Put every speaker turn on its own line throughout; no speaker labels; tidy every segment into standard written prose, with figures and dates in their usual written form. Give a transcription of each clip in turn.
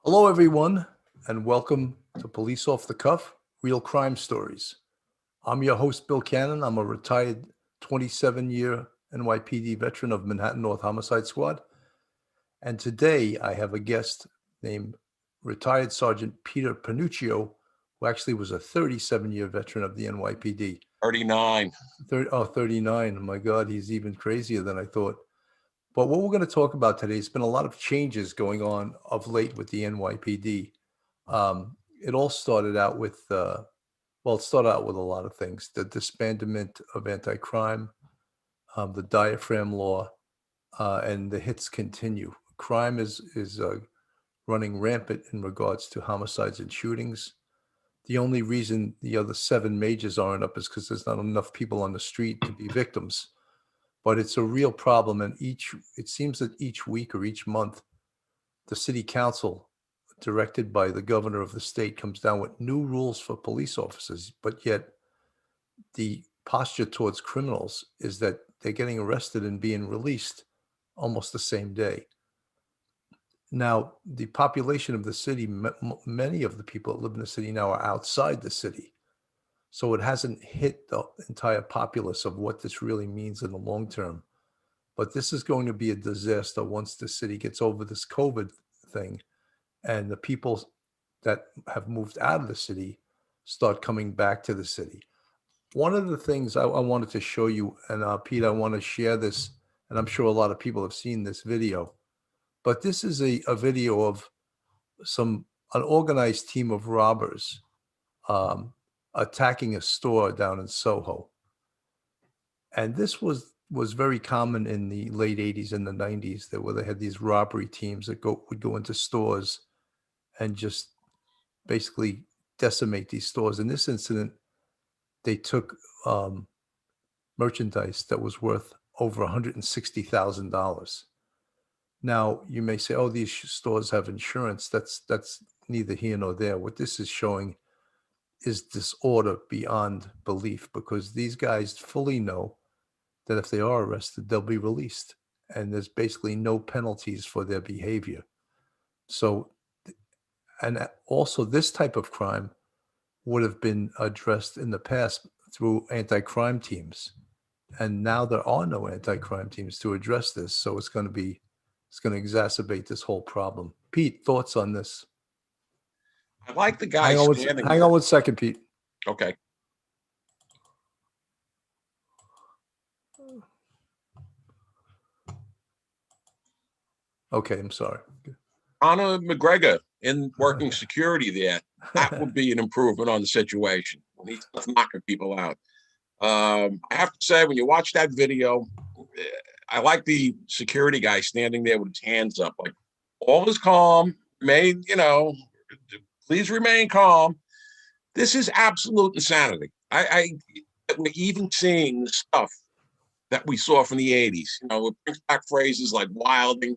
Hello, everyone, and welcome to Police Off the Cuff, Real Crime Stories. I'm your host, Bill Cannon. I'm a retired 27-year NYPD veteran of Manhattan North Homicide Squad. And today I have a guest named retired Sergeant Peter Panuccio, who actually was a 37-year veteran of the NYPD.
39.
39. Oh, my God, he's even crazier than I thought. But what we're going to talk about today has been a lot of changes going on of late with the NYPD. It all started out with, it started out with a lot of things. The disbandment of anti-crime, the Diaphragm law, and the hits continue. Crime is running rampant in regards to homicides and shootings. The only reason the other 7 majors aren't up is because there's not enough people on the street to be victims. But it's a real problem, and it seems that each week or each month, the city council, directed by the governor of the state, comes down with new rules for police officers, but yet the posture towards criminals is that they're getting arrested and being released almost the same day. Now, the population of the city, many of the people that live in the city now are outside the city. So it hasn't hit the entire populace of what this really means in the long term. But this is going to be a disaster once the city gets over this COVID thing and the people that have moved out of the city start coming back to the city. One of the things I wanted to show you, and Pete, I want to share this, and I'm sure a lot of people have seen this video, but this is a video of an organized team of robbers attacking a store down in Soho. And this was very common in the late 80s and the 90s, where they had these robbery teams that would go into stores and just basically decimate these stores. In this incident, they took merchandise that was worth over $160,000. Now, you may say, oh, these stores have insurance. That's neither here nor there. What this is showing is disorder beyond belief, because these guys fully know that if they are arrested, they'll be released. And there's basically no penalties for their behavior. So, and also this type of crime would have been addressed in the past through anti-crime teams. And now there are no anti-crime teams to address this. So it's going to exacerbate this whole problem. Pete, thoughts on this?
I like the guy standing
hang on one second, Pete.
Okay.
Okay, I'm sorry.
Conor McGregor in working security there. That would be an improvement on the situation when he's knocking people out. I have to say, when you watch that video, I like the security guy standing there with his hands up, like all is calm. Please remain calm. This is absolute insanity. We're even seeing the stuff that we saw from the 80s. It brings back phrases like wilding,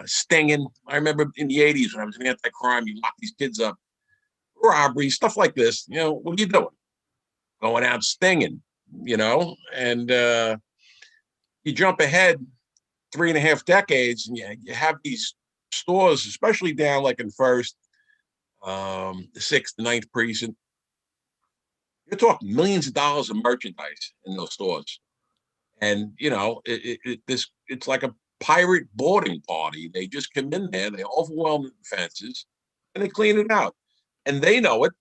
stinging. I remember in the 80s when I was in anti-crime, you lock these kids up, robbery, stuff like this. What are you doing? Going out stinging, and you jump ahead 3.5 decades, and you have these stores, especially down like in First, the 6th, the 9th precinct. You're talking millions of dollars of merchandise in those stores. And, it's like a pirate boarding party. They just come in there, they overwhelm the fences, and they clean it out. And they know it,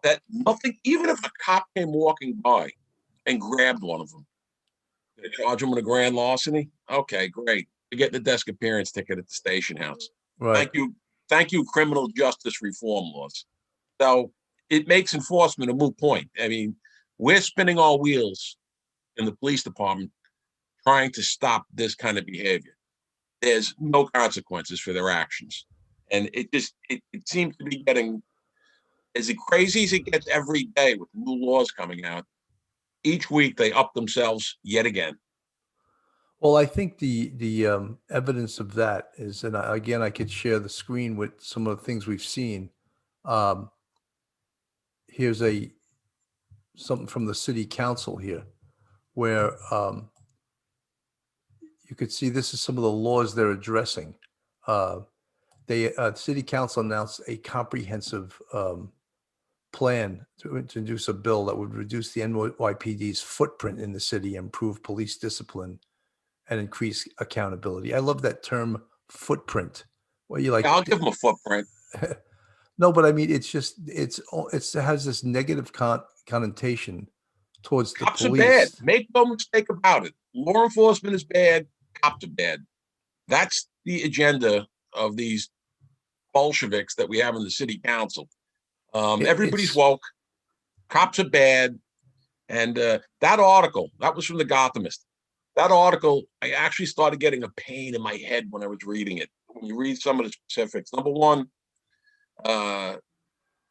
that nothing, even if a cop came walking by and grabbed one of them, they charge them with a grand larceny. Okay, great. You're getting the desk appearance ticket at the station house.
Right.
Thank you, criminal justice reform laws. So it makes enforcement a moot point. I mean, we're spinning our wheels in the police department trying to stop this kind of behavior. There's no consequences for their actions. And it seems to be getting as crazy as it gets every day with new laws coming out. Each week they up themselves yet again.
Well, I think the evidence of that is, and again, I could share the screen with some of the things we've seen. Here's something from the city council here, where you could see this is some of the laws they're addressing. city council announced a comprehensive plan to introduce a bill that would reduce the NYPD's footprint in the city, improve police discipline, and increase accountability. I love that term, footprint. Well, you
Yeah,
like
I'll give them a footprint.
no, but I mean, it has this negative connotation towards the
Cops are bad.
police.
Make no mistake about it. Law enforcement is bad. Cops are bad. That's the agenda of these Bolsheviks that we have in the city council. Everybody's
It's
woke. Cops are bad. And that article, that was from the Gothamist. That article, I actually started getting a pain in my head when I was reading it. When you read some of the specifics, number one,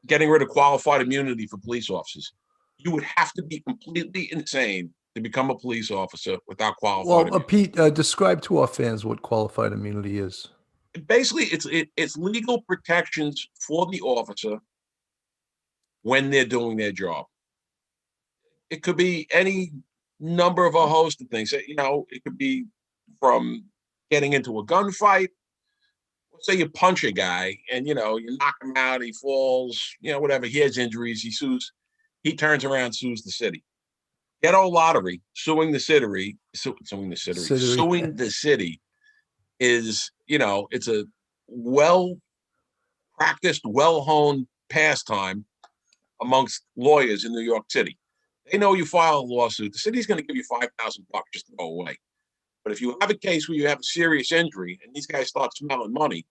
getting rid of qualified immunity for police officers. You would have to be completely insane to become a police officer without qualified
well,
immunity.
Pete, describe to our fans what qualified immunity is.
Basically, it's legal protections for the officer when they're doing their job. It could be any number of a host of things. It could be from getting into a gunfight. Let's say you punch a guy and you knock him out, he falls, whatever, he has injuries, he sues, he turns around, sues the city. Ghetto lottery, suing the city,
City.
suing the city is, it's a well practiced, well honed pastime amongst lawyers in New York City. They know you file a lawsuit, the city's going to give you $5,000 just to go away. But if you have a case where you have a serious injury and these guys start smelling money,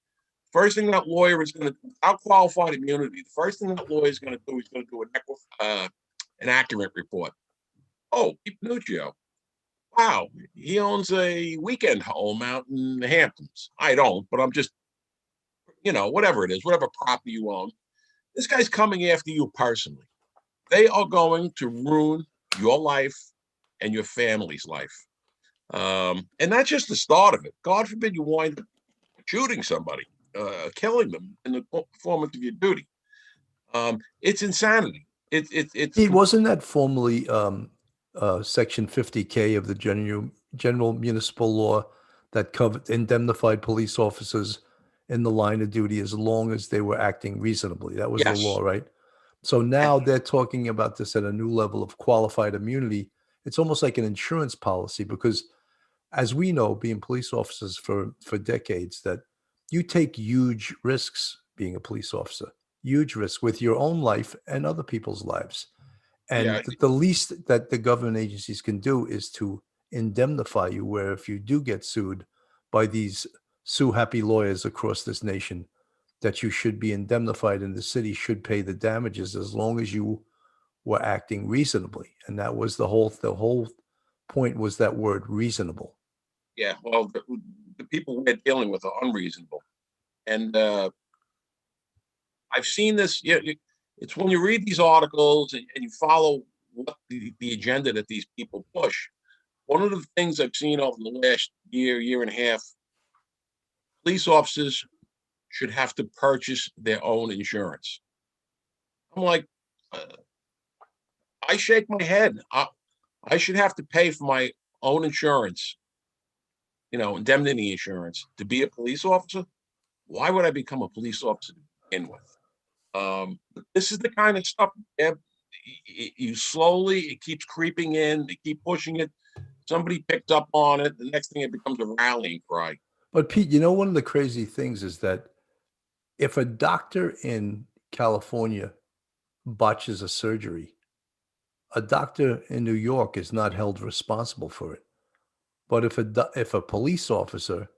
first thing that lawyer is going to, without qualified immunity, the first thing that lawyer is going to do is going to do an accurate report. Oh, Panuccio. Wow, he owns a weekend home out in the Hamptons. I don't, but I'm just, whatever it is, whatever property you own. This guy's coming after you personally. They are going to ruin your life and your family's life. And that's just the start of it. God forbid you wind up shooting somebody, killing them in the performance of your duty. It's insanity. It's
Pete, wasn't that formerly Section 50K of the general municipal law that covered indemnified police officers in the line of duty as long as they were acting reasonably? That was the
yes,
law, right? So now they're talking about this at a new level of qualified immunity. It's almost like an insurance policy because, as we know, being police officers for decades, that you take huge risks being a police officer, huge risk with your own life and other people's lives.
yeah.
And the least that the government agencies can do is to indemnify you, where if you do get sued by these sue happy lawyers across this nation, that you should be indemnified and the city should pay the damages as long as you were acting reasonably. And that was the whole point was that word reasonable.
Yeah, well, the people we're dealing with are unreasonable, and I've seen this. Yeah, it's when you read these articles and you follow what the agenda that these people push. One of the things I've seen over the last year and a half, police officers should have to purchase their own insurance. I'm like, uh, I shake my head. I should have to pay for my own insurance, indemnity insurance, to be a police officer. Why would I become a police officer to begin with? This is the kind of stuff you slowly, it keeps creeping in, they keep pushing it. Somebody picked up on it. The next thing it becomes a rallying cry.
But Pete, one of the crazy things is that if a doctor in California botches a surgery, a doctor in New York is not held responsible for it. But if a police officer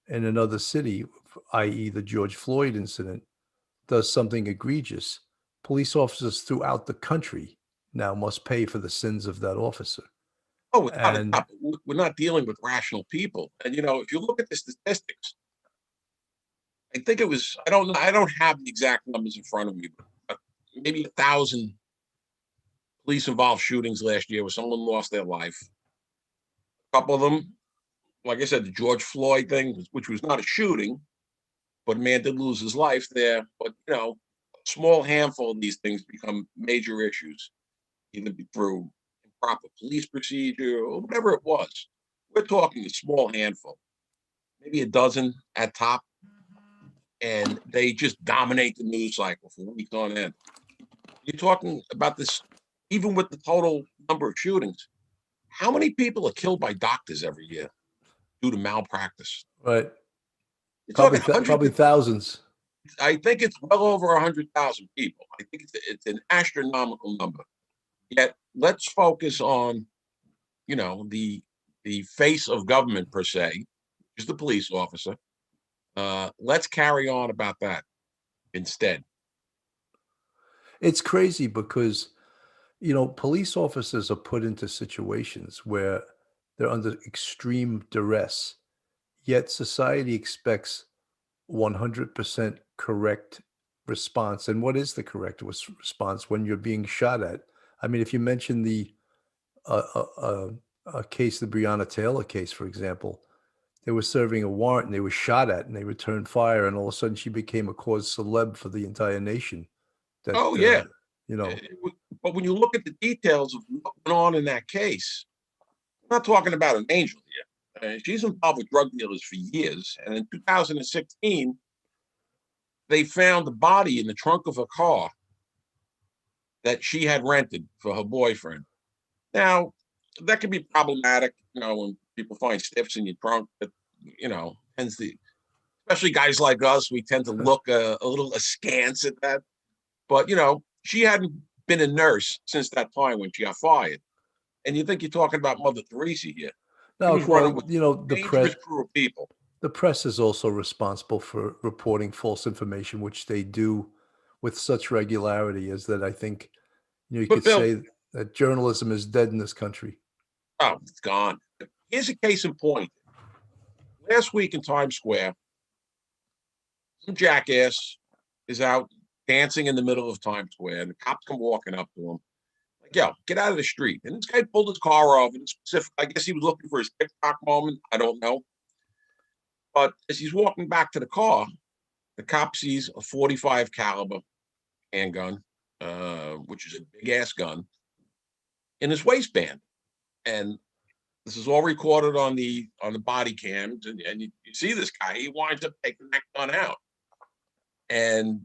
in another city, i.e., the George Floyd incident, does something egregious, police officers throughout the country now must pay for the sins of that officer.
Oh, without a
And
doubt, we're not dealing with rational people. And if you look at the statistics, I think it was, I don't have the exact numbers in front of me, but maybe 1,000 police involved shootings last year where someone lost their life. A couple of them, like I said, the George Floyd thing, which was not a shooting, but a man did lose his life there. But a small handful of these things become major issues, either through improper police procedure or whatever it was. We're talking a small handful, maybe a dozen at top. and they just dominate the news cycle for weeks on end. You're talking about this, even with the total number of shootings. How many people are killed by doctors every year due to malpractice?
Right.
You're
Probably
talking hundreds
probably
of,
thousands.
I think it's well over 100,000 people. I think it's an astronomical number. Yet let's focus on, the face of government per se, which is the police officer. Let's carry on about that instead.
It's crazy because, police officers are put into situations where they're under extreme duress, yet society expects 100% correct response. And what is the correct response when you're being shot at? I mean, if you mention the uh, uh, uh, case, the Breonna Taylor case, for example, they were serving a warrant and they were shot at and they returned fire, and all of a sudden she became a cause celeb for the entire nation. That
Oh yeah,
you know,
but when you look at the details of what went on in that case, I'm not talking about an angel here. She's involved with drug dealers for years, and in 2016, they found the body in the trunk of a car that she had rented for her boyfriend. Now, that can be problematic, when people find stiffs in your trunk. That tends to, especially guys like us, we tend to look a little askance at that. But she hadn't been a nurse since that time when she got fired. And you think you're talking about Mother Teresa here? She
no,
was running
well,
with
the
a
press
dangerous crew of people.
the press is also responsible for reporting false information, which they do with such regularity, as that I think, you
But
could
Bill,
say that journalism is dead in this country.
oh, it's gone. Here's a case in point. Last week in Times Square, some jackass is out dancing in the middle of Times Square, and the cops come walking up to him. Like, yo, get out of the street. And this guy pulled his car off. And specific, I guess he was looking for his TikTok moment. I don't know. But as he's walking back to the car, the cop sees a 45 caliber handgun, which is a big ass gun, in his waistband. And this is all recorded on the body cams. And you see this guy, he winds up taking that gun out. And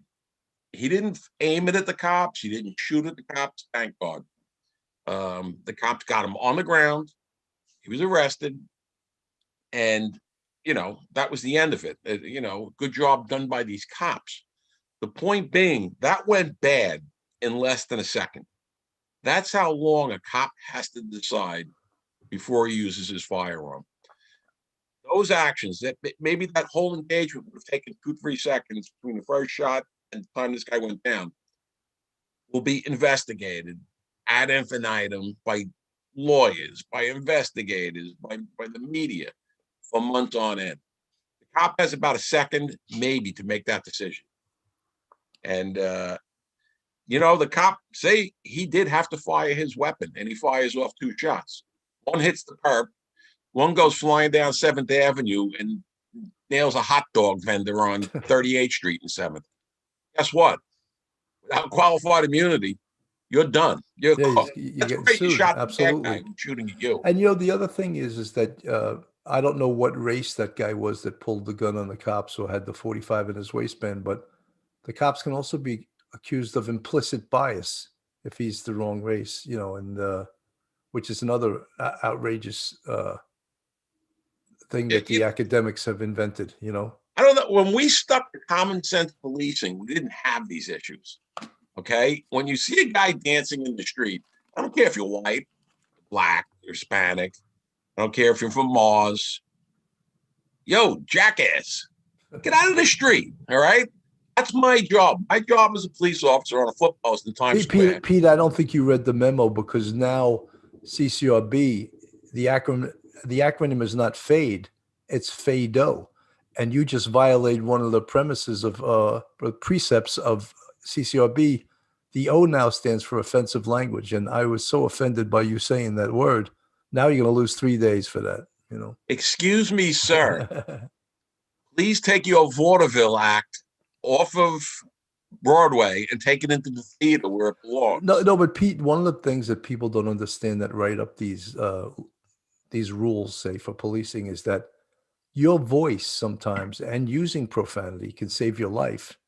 he didn't aim it at the cops. He didn't shoot at the cops. Thank God. The cops got him on the ground. He was arrested. And, that was the end of it. Good job done by these cops. The point being, that went bad in less than a second. That's how long a cop has to decide before he uses his firearm. Those actions, that maybe that whole engagement would have taken 2-3 seconds between the first shot and the time this guy went down, will be investigated ad infinitum by lawyers, by investigators, by the media for months on end. The cop has about a second, maybe, to make that decision. And, the cop, say he did have to fire his weapon, and he fires off 2 shots. One hits the curb, one goes flying down 7th Avenue and nails a hot dog vendor on 38th Street and 7th. Guess what? Without qualified immunity, you're done.
Yeah, you're
That's
getting
great. You
sued.
shot the bad guy
Absolutely.
who's shooting at you.
And the other thing is that I don't know what race that guy was that pulled the gun on the cops or had the 45 in his waistband, but the cops can also be accused of implicit bias if he's the wrong race, and which is another outrageous thing that
It,
the
it,
academics have invented.
I don't know. When we stuck to common sense policing, we didn't have these issues. Okay. When you see a guy dancing in the street, I don't care if you're white, black, or Hispanic. I don't care if you're from Mars. Yo, jackass, get out of the street. All right. That's my job. My job as a police officer on a foot post in Times Square.
Pete, I don't think you read the memo, because now CCRB, the acronym is not FADE, it's FADO. And you just violated one of the premises of precepts of CCRB. The O now stands for offensive language. And I was so offended by you saying that word. Now you're going to lose 3 days for that.
Excuse me, sir. Please take your vaudeville act off of Broadway and take it into the theater where it belongs.
No, but Pete, one of the things that people don't understand that write up these rules, say, for policing, is that your voice sometimes and using profanity can save your life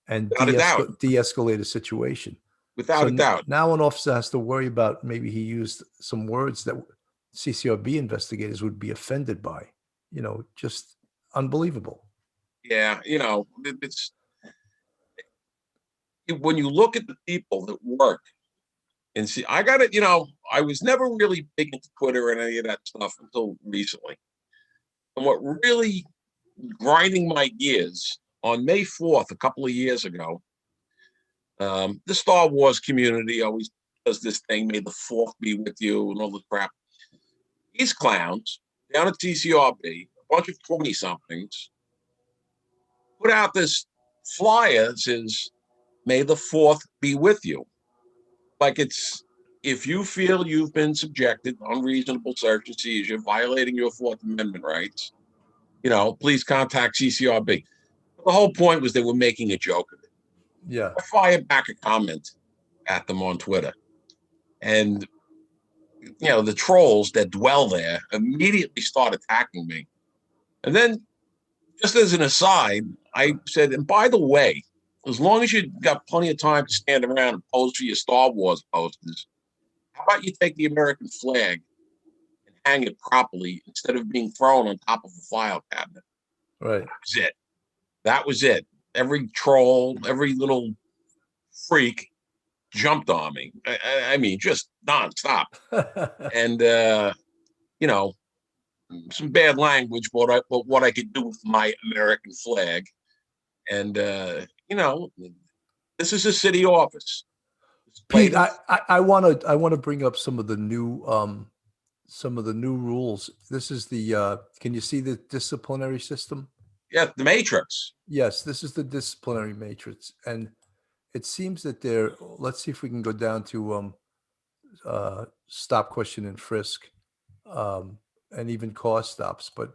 and
Without a doubt,
de-escalate a situation.
without
So
a doubt.
now an officer has to worry about maybe he used some words that CCRB investigators would be offended by. Just unbelievable.
Yeah, it's when you look at the people that work and see, I got it. I was never really big into Twitter and any of that stuff until recently. And what really grinding my gears on May 4th, a couple of years ago, the Star Wars community always does this thing, may the fourth be with you, and all this crap. These clowns down at CCRB, a bunch of 20 somethings, put out this flyer that says, may the fourth be with you. Like it's, if you feel you've been subjected to unreasonable search and seizure, violating your Fourth Amendment rights, please contact CCRB. The whole point was they were making a joke of it.
Yeah.
I fired back a comment at them on Twitter. And, the trolls that dwell there immediately start attacking me. And then, just as an aside, I said, and by the way, as long as you got plenty of time to stand around and pose for your Star Wars posters, how about you take the American flag and hang it properly instead of being thrown on top of a file cabinet?
Right.
That was it. That was it. Every troll, every little freak jumped on me. I mean, just nonstop. And, some bad language, but what I could do with my American flag. And, this is a city office.
Pete, I want to bring up some of the new rules. This is the can you see the disciplinary system?
Yeah, the Matrix.
Yes, this is the disciplinary matrix, and it seems that let's see if we can go down to stop, question, and frisk, and even cause stops. But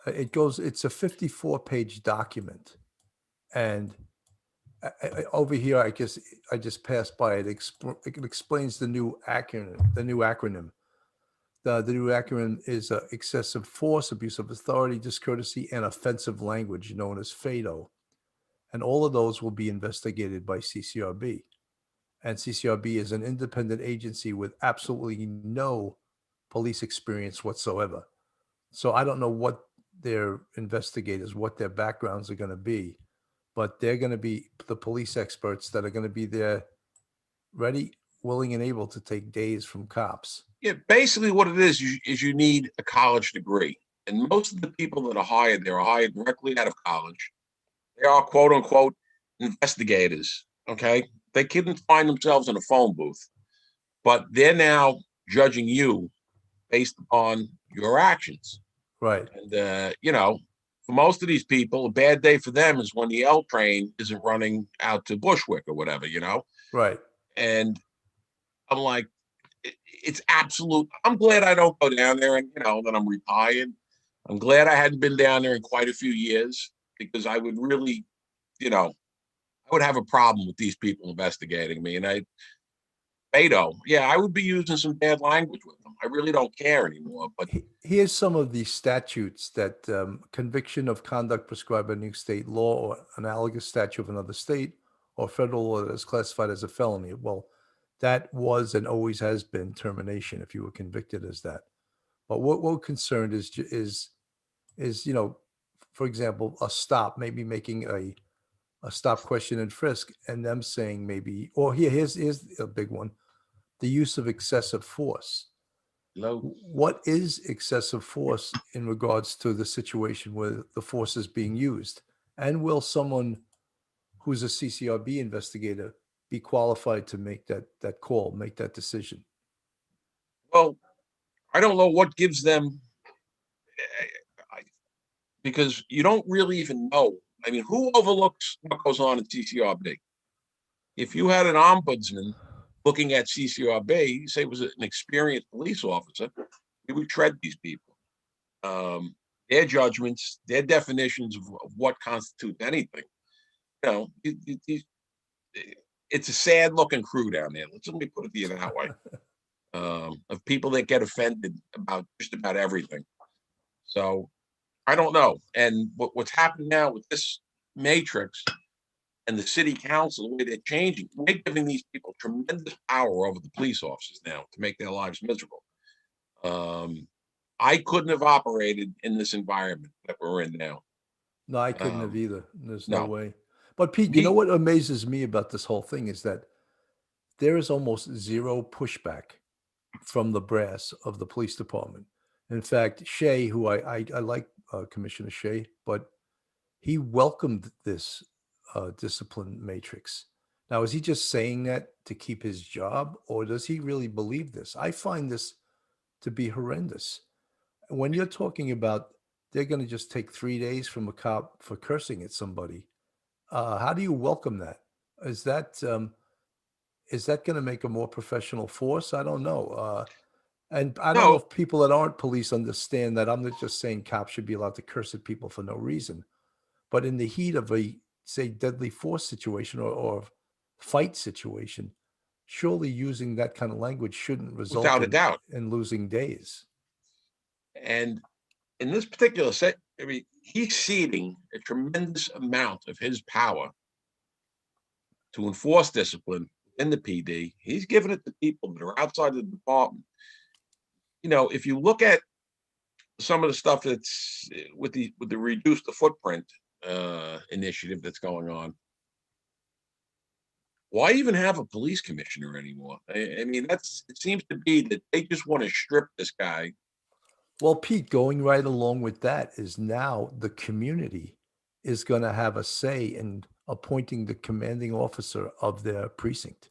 it's a 54-page document, and over here, I guess I just passed by it. It explains the new acronym. The new acronym. The new acronym is excessive force, abuse of authority, discourtesy, and offensive language, known as FADO. And all of those will be investigated by CCRB. And CCRB is an independent agency with absolutely no police experience whatsoever. So I don't know what their investigators, what their backgrounds are going to be, but they're going to be the police experts that are going to be there, ready, willing, and able to take days from cops.
Yeah, basically what it is you need a college degree. And most of the people that are hired, they're hired directly out of college. They are quote unquote investigators. Okay. They couldn't find themselves in a phone booth, but they're now judging you based on your actions.
Right.
And, for most of these people, a bad day for them is when the L train isn't running out to Bushwick or whatever,
Right.
And I'm like, it's absolute. I'm glad I don't go down there and, that I'm retired. I'm glad I hadn't been down there in quite a few years because I would really, I would have a problem with these people investigating me. And Beto, yeah, I would be using some bad language with them. I really don't care anymore. But
here's some of the statutes that conviction of conduct prescribed by new state law or analogous statute of another state or federal law that is classified as a felony. Well, that was and always has been termination if you were convicted as that. But what we're concerned is for example, a stop, maybe making a stop, question, and frisk, and them saying maybe, or here's a big one, the use of excessive force. What is excessive force in regards to the situation where the force is being used? And will someone who's a CCRB investigator be qualified to make that call, make that decision?
Well, I don't know what gives them, because you don't really even know. I mean, who overlooks what goes on in CCRB? If you had an ombudsman looking at CCRB, you say it was an experienced police officer, he would tread these people. Their judgments, their definitions of what constitutes anything. It's a sad looking crew down there. Let me put it to you that way. Of people that get offended about just about everything. So I don't know. And what's happened now with this matrix and the city council, the way they're changing, we're giving these people tremendous power over the police officers now to make their lives miserable. I couldn't have operated in this environment that we're in now.
No, I couldn't have
Um,
either. There's no
no,
way. But Pete, you know
me,
what amazes me about this whole thing is that there is almost zero pushback from the brass of the police department. In fact, Shea, who I like Commissioner Shea, but he welcomed this discipline matrix. Now, is he just saying that to keep his job, or does he really believe this? I find this to be horrendous. When you're talking about they're going to just take 3 days from a cop for cursing at somebody, how do you welcome that? Is that is that going to make a more professional force? I don't know. And I don't know
no,
if people that aren't police understand that. I'm not just saying cops should be allowed to curse at people for no reason. But in the heat of a, say, deadly force situation or fight situation, surely using that kind of language shouldn't result
without a doubt.
in losing days.
And in this particular set, I mean, he's ceding a tremendous amount of his power to enforce discipline in the PD. He's giving it to people that are outside the department. You know, if you look at some of the stuff that's with the reduce the footprint initiative that's going on, why even have a police commissioner anymore? I mean, that's it seems to be that they just want to strip this guy.
Well, Pete, going right along with that is now the community is going to have a say in appointing the commanding officer of their precinct.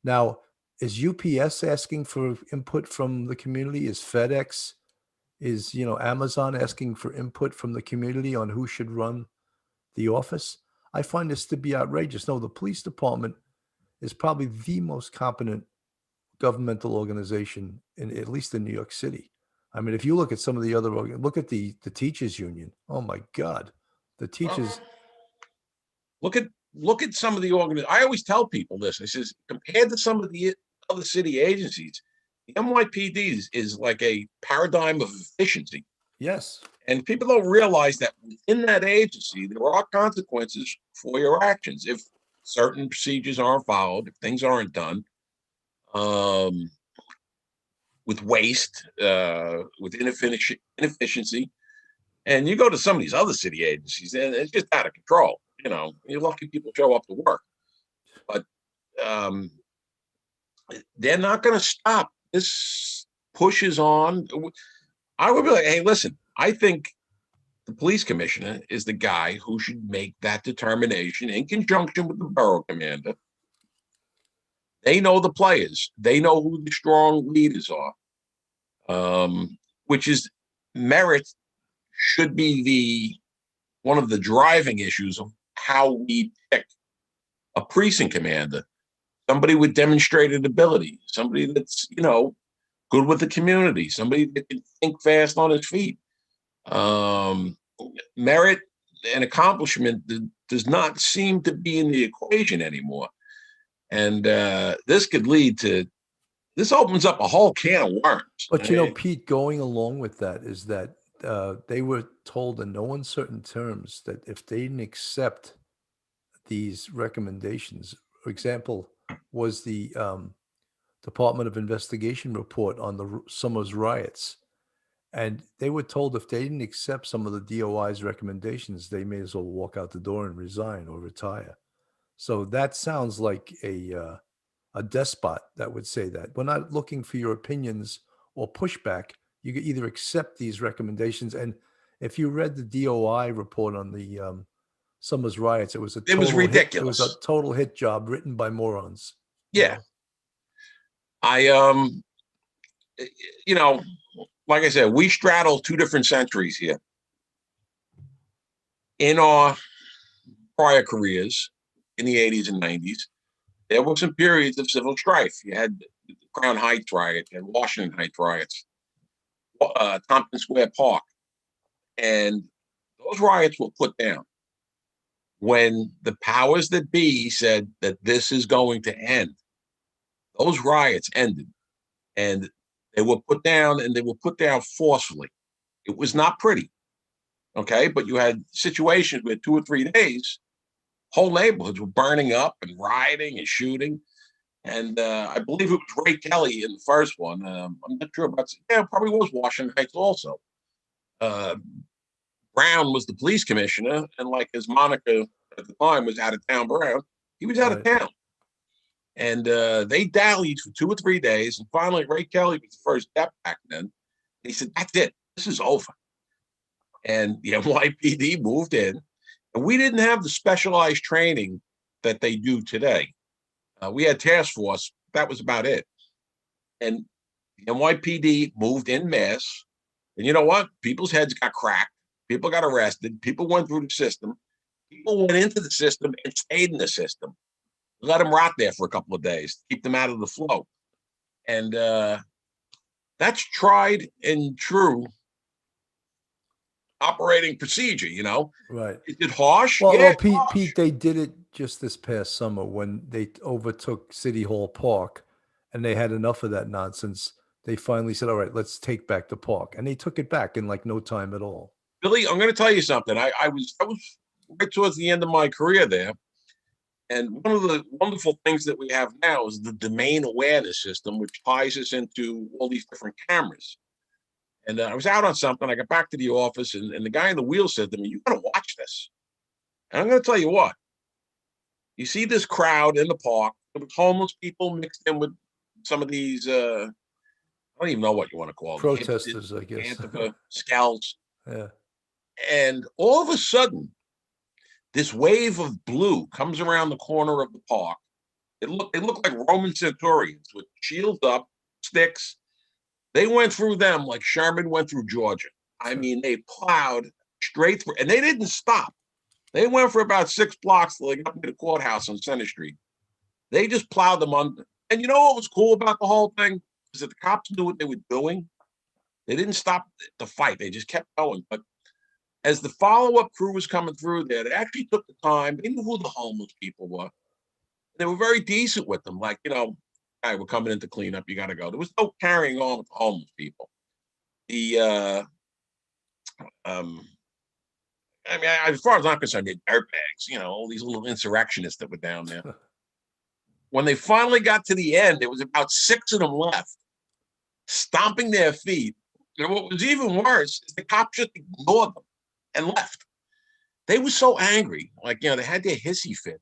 Now, is UPS asking for input from the community? Is FedEx, is, Amazon asking for input from the community on who should run the office? I find this to be outrageous. No, the police department is probably the most competent governmental organization in at least in New York City. I mean, if you look at some of the other, look at the teachers union. Oh my God, the
Well,
teachers.
look at some of the organizations. I always tell people this. I says compared to some of the other city agencies, the NYPD is like a paradigm of efficiency.
Yes.
And people don't realize that within that agency, there are consequences for your actions if certain procedures aren't followed, if things aren't done, um, with waste, with inefficiency. And you go to some of these other city agencies, and it's just out of control. You know, you're lucky people show up to work, but um, they're not going to stop. This pushes on. I would be like, hey, listen, I think the police commissioner is the guy who should make that determination in conjunction with the borough commander. They know the players. They know who the strong leaders are, which is merit should be the one of the driving issues of how we pick a precinct commander, somebody with demonstrated ability, somebody that's, good with the community, somebody that can think fast on his feet. Um, Merit and accomplishment does not seem to be in the equation anymore. And this could lead to, this opens up a whole can of worms.
But Pete, going along with that is that they were told in no uncertain terms that if they didn't accept these recommendations, for example, was the Department of Investigation report on the Summers riots. And they were told if they didn't accept some of the DOI's recommendations, they may as well walk out the door and resign or retire. So that sounds like a despot that would say that. We're not looking for your opinions or pushback. You can either accept these recommendations. And if you read the DOI report on the Summers riots, it was a
It was
total hit. It was a
ridiculous.
total hit job written by morons.
Yeah. I, you know, like I said, we straddle two different centuries here. In our prior careers in the 80s and 90s, there were some periods of civil strife. You had the Crown Heights riot, you had Washington Heights riots, Tompkins Square Park, and those riots were put down when the powers that be said that this is going to end. Those riots ended, and they were put down, and they were put down forcefully. It was not pretty. Okay. But you had situations where 2 or 3 days, whole neighborhoods were burning up and rioting and shooting. And I believe it was Ray Kelly in the first one. I'm not sure about, yeah, it probably was Washington Heights also. Uh, Brown was the police commissioner, and like his moniker at the time was out of town Brown. He was out of
Right.
town. And they dallied for 2 or 3 days. And finally, Ray Kelly was the first step back then. He said, that's it. This is over. And the NYPD moved in. And we didn't have the specialized training that they do today. We had task force. That was about it. And the NYPD moved in mass. And you know what? People's heads got cracked. People got arrested. People went through the system. People went into the system and stayed in the system. Let them rot there for a couple of days, keep them out of the flow. And that's tried and true operating procedure, you know.
Right.
Is it harsh?
Well,
Yeah,
well,
it's
Pete,
harsh.
Pete, they did it just this past summer when they overtook City Hall Park, and they had enough of that nonsense. They finally said, "All right, let's take back the park," and they took it back in like no time at all.
Billy, I'm going to tell you something. I was right towards the end of my career there. And one of the wonderful things that we have now is the domain awareness system, which ties us into all these different cameras. And I was out on something. I got back to the office, and the guy in the wheel said to me, "You got to watch this." And I'm going to tell you what. You see this crowd in the park. There was homeless people mixed in with some of these. I don't even know what you want to call them. Hipsters,
Protesters, I guess.
Antifa, Scouts,
Yeah.
and all of a sudden, this wave of blue comes around the corner of the park. They look like Roman centurions with shields up, sticks. They went through them like Sherman went through Georgia. I mean, they plowed straight through, and they didn't stop. They went for about 6 blocks till they got to the courthouse on Center Street. They just plowed them under. And you know what was cool about the whole thing? Is that the cops knew what they were doing. They didn't stop the fight. They just kept going. But as the follow-up crew was coming through there, they actually took the time. They knew who the homeless people were. They were very decent with them. Like, all right, we're coming in to clean up. You got to go. There was no carrying on with the homeless people. The I mean, as far as I'm concerned, they're dirtbags. All these little insurrectionists that were down there. When they finally got to the end, there was about 6 of them left, stomping their feet. And what was even worse is the cops just ignored them and left. They were so angry, like they had their hissy fit,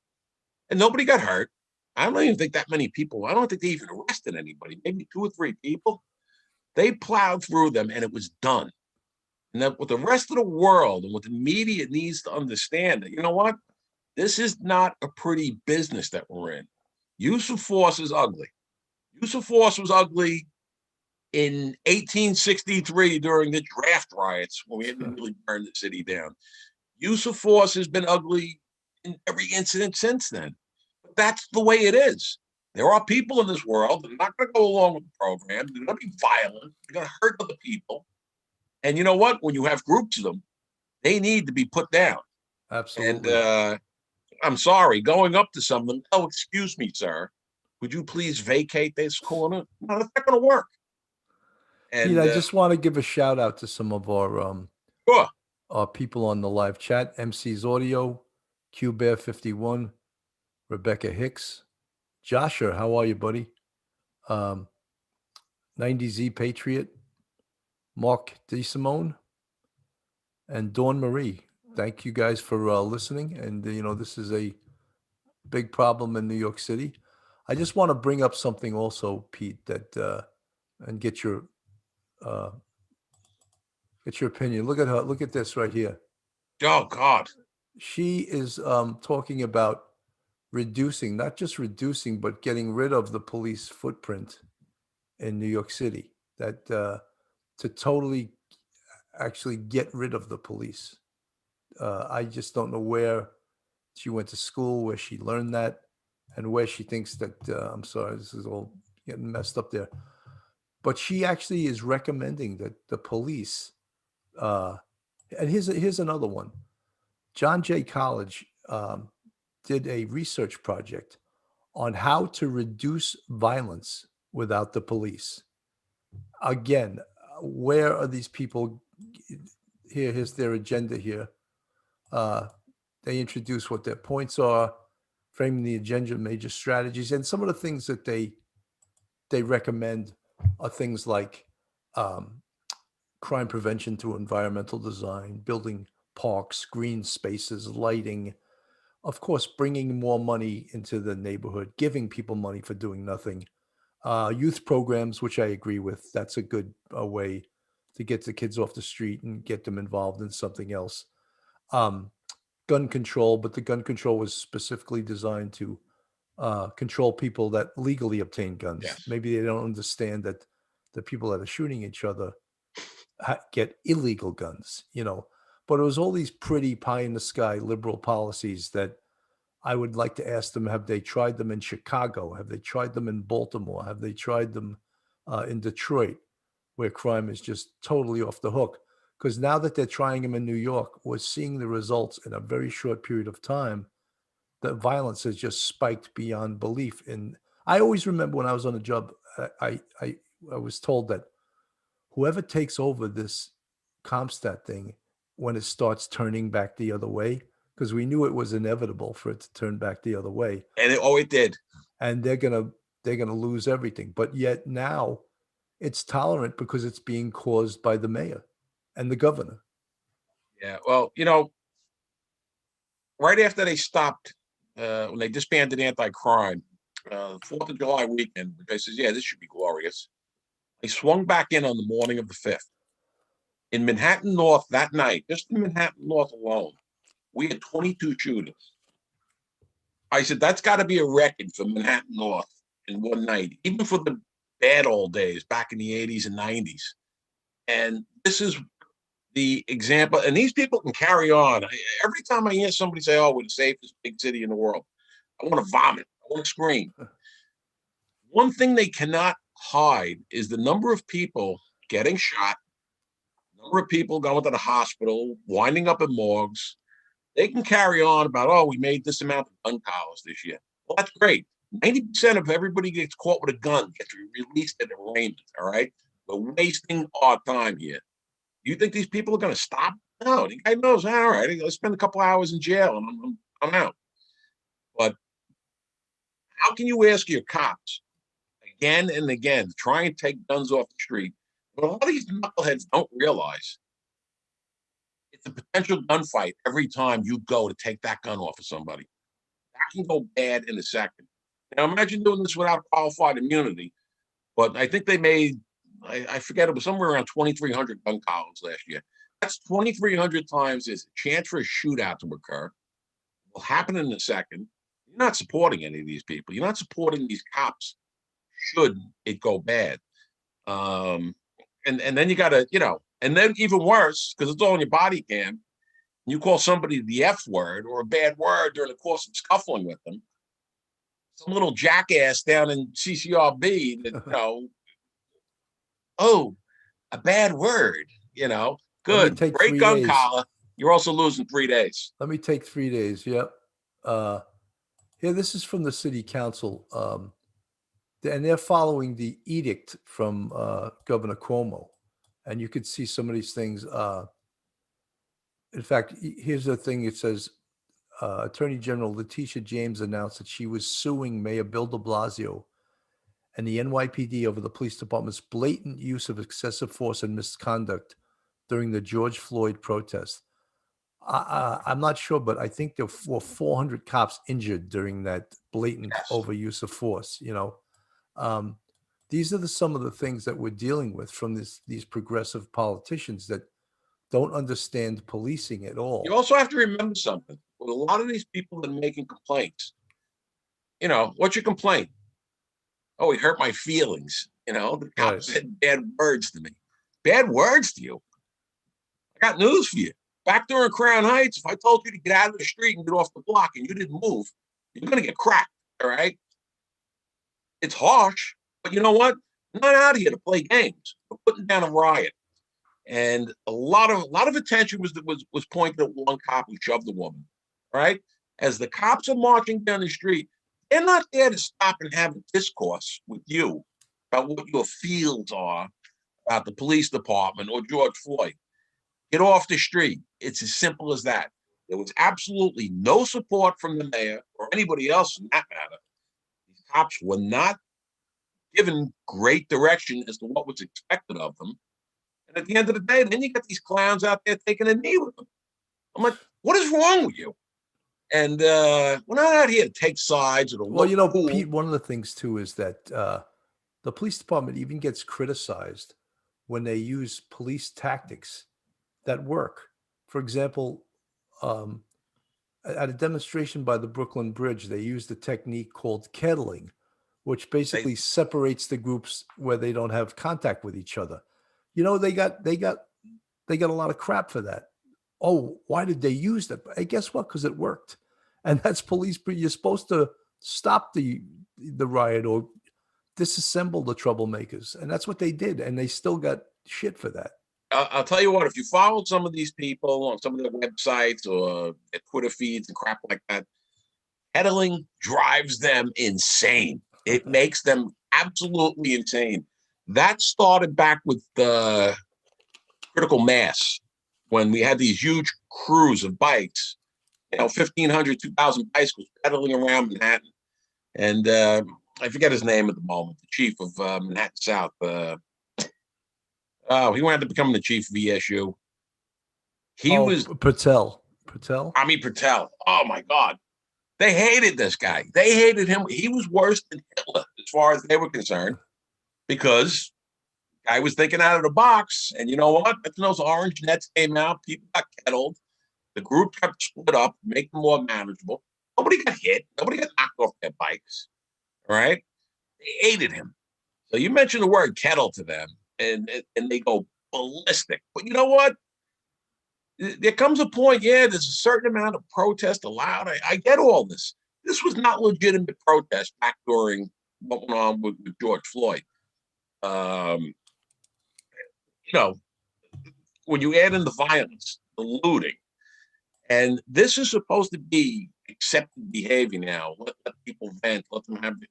and nobody got hurt. I don't even think that many people. I don't think they even arrested anybody. Maybe 2 or 3 people. They plowed through them, and it was done. And that what the rest of the world and what the media needs to understand that, you know what? This is not a pretty business that we're in. Use of force is ugly. Use of force was ugly in 1863 during the draft riots when we had to really burn the city down. Use of force has been ugly in every incident since then. But that's the way it is. There are people in this world that are not going to go along with the program. They're going to be violent. They're going to hurt other people. And you know what? When you have groups of them, they need to be put down. And
Absolutely.
I'm sorry, going up to someone, "Oh, excuse me, sir, would you please vacate this corner?" No, that's not going to work.
Pete,
And
I just want to give a shout out to some of
sure,
our people on the live chat. MC's Audio, Q Bear 51, Rebecca Hicks, Joshua, how are you, buddy? 90Z Patriot, Mark DeSimone, and Dawn Marie. Thank you guys for listening. And, this is a big problem in New York City. I just want to bring up something also, Pete, that and uh, get your opinion. Look at her. Look at this right here.
oh God,
She is talking about reducing, not just reducing, but getting rid of the police footprint in New York City. That to totally actually get rid of the police. I just don't know where she went to school, where she learned that, and where she thinks that. I'm sorry, this is all getting messed up there. But she actually is recommending that the police. And here's another one. John Jay College did a research project on how to reduce violence without the police. Again, where are these people? here's their agenda here. They introduce what their points are, framing the agenda, major strategies, and some of the things that they recommend are things like crime prevention through environmental design, building parks, green spaces, lighting, of course, bringing more money into the neighborhood, giving people money for doing nothing, youth programs, which I agree with. That's a good way to get the kids off the street and get them involved in something else. Um, Gun control, but the gun control was specifically designed to control people that legally obtain guns.
Yes.
Maybe they don't understand that the people that are shooting each other get illegal guns, you know. But it was all these pretty pie in the sky liberal policies that I would like to ask them, have they tried them in Chicago? Have they tried them in Baltimore? Have they tried them in Detroit, where crime is just totally off the hook? Because now that they're trying them in New York, we're seeing the results in a very short period of time. The violence has just spiked beyond belief. And I always remember when I was on a job, I was told that whoever takes over this Comstat thing, when it starts turning back the other way, because we knew it was inevitable for it to turn back the other way,
And it did.
and they're gonna lose everything. But yet now it's tolerant because it's being caused by the mayor and the governor.
Yeah. Well, right after they stopped, when they disbanded anti-crime, 4th of July weekend, the guy says, yeah, this should be glorious. They swung back in on the morning of the 5th. In Manhattan North that night, just in Manhattan North alone, we had 22 shooters. I said, that's got to be a record for Manhattan North in one night, even for the bad old days back in the 80s and 90s. And this is the example. And these people can carry on. Every time I hear somebody say, oh, we're the safest big city in the world, I want to vomit. I want to scream. One thing they cannot hide is the number of people getting shot, number of people going to the hospital, winding up in morgues. They can carry on about, oh, we made this amount of gun collars this year. Well, that's great. 90% of everybody gets caught with a gun gets released at arraignment. All right. We're wasting our time here. You think these people are going to stop? No, the guy knows, all right, let's spend a couple hours in jail and I'm out. But how can you ask your cops again and again to try and take guns off the street? What a lot of these knuckleheads don't realize, it's a potential gunfight every time you go to take that gun off of somebody. That can go bad in a second. Now imagine doing this without qualified immunity, but I think they made, I forget, it was somewhere around 2,300 gun collars last year. That's 2,300 times there's a chance for a shootout to occur. It will happen in a second. You're not supporting any of these people. You're not supporting these cops should it go bad. And then you got to, and then even worse, because it's all in your body cam, you call somebody the F word or a bad word during the course of scuffling with them, some little jackass down in CCRB that, oh, a bad word,
Let me
good,
take
great
3
gun
days.
collar. You're also losing 3 days.
Let me take 3 days. Yep. Here, this is from the city council, and they're following the edict from Governor Cuomo, and you could see some of these things. In fact, here's the thing: it says Attorney General Letitia James announced that she was suing Mayor Bill de Blasio and the NYPD over the police department's blatant use of excessive force and misconduct during the George Floyd protest. I'm not sure, but I think there were 400 cops injured during that blatant
Yes.
overuse of force. Um, these are some of the things that we're dealing with from these progressive politicians that don't understand policing at
You
all.
also have to remember something. With a lot of these people that are making complaints, what's your complaint? Oh, he hurt my feelings. The cop
Right.
said bad words to me. Bad words to you? I got news for you. Back there in Crown Heights, if I told you to get out of the street and get off the block and you didn't move, you're going to get cracked. All right. It's harsh, but you know what? I'm not out here to play games. We're putting down a riot. And a lot of attention was pointed at one cop who shoved the woman. Right? As the cops are marching down the street, they're not there to stop and have a discourse with you about what your feels are about the police department or George Floyd. get off the street. It's as simple as that. There was absolutely no support from the mayor or anybody else in that matter. These cops were not given great direction as to what was expected of them. And at the end of the day, then you get these clowns out there taking a knee with them. I'm like, what is wrong with you? And we're not out here to take sides or to
Well,
look cool.
Pete, one of the things too is that the police department even gets criticized when they use police tactics that work. For example, um, at a demonstration by the Brooklyn Bridge, they used a technique called Kettling, which basically separates the groups where they don't have contact with each other. They got a lot of crap for that. Oh, why did they use that? Hey, guess what? Because it worked, and that's police. You're supposed to stop the riot or disassemble the troublemakers, and that's what they did, and they still got shit for that.
I'll tell you what, if you followed some of these people on some of their websites or their Twitter feeds and crap like that, Kettling drives them insane. It makes them absolutely insane. That started back with the critical mass when we had these huge crews of bikes, 1,500, 2,000 bicycles pedaling around Manhattan. And I forget his name at the moment, the chief of Manhattan South. He wanted to become the chief of ESU. He was
Patel.
Patel. Oh my God. They hated this guy. They hated him. He was worse than Hitler as far as they were concerned, because the guy was thinking out of the box. And you know what? As those orange nets came out, people got kettled. The group kept split up, make them more manageable. Nobody got hit. Nobody got knocked off their bikes. All right. They hated him. So you mentioned the word kettle to them, and they go ballistic. But you know what? There comes a point, there's a certain amount of protest allowed. I get all this. This was not legitimate protest back during what went on with George Floyd. When you add in the violence, the looting, and this is supposed to be accepted behavior now. Let people vent, let them have it.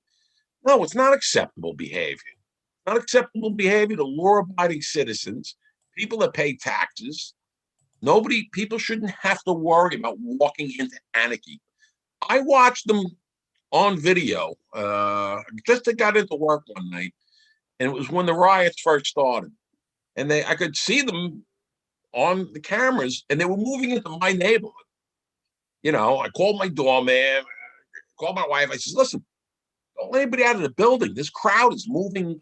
No, it's not acceptable behavior. Not acceptable behavior to law-abiding citizens, people that pay taxes. People shouldn't have to worry about walking into anarchy. I watched them on video. Just got into work one night, and it was when the riots first started. And I could see them on the cameras, and they were moving into my neighborhood. I called my doorman, called my wife. I said, listen, don't let anybody out of the building. This crowd is moving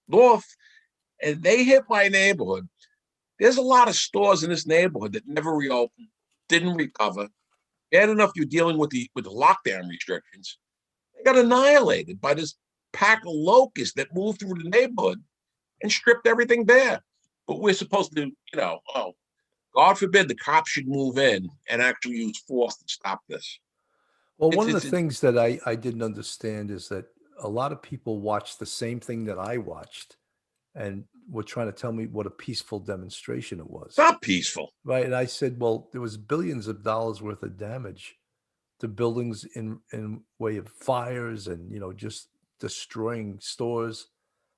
north, and they hit my neighborhood. There's a lot of stores in this neighborhood that never reopened, didn't recover. Bad enough you're dealing with the lockdown restrictions. They got annihilated by this pack of locusts that moved through the neighborhood and stripped everything bare. But we're supposed to, God forbid the cops should move in and actually use force to stop this.
Well, one of the things that I didn't understand is that a lot of people watched the same thing that I watched and were trying to tell me what a peaceful demonstration it was.
It's not peaceful.
Right. And I said, well, there was billions of dollars worth of damage to buildings in way of fires and, just destroying stores.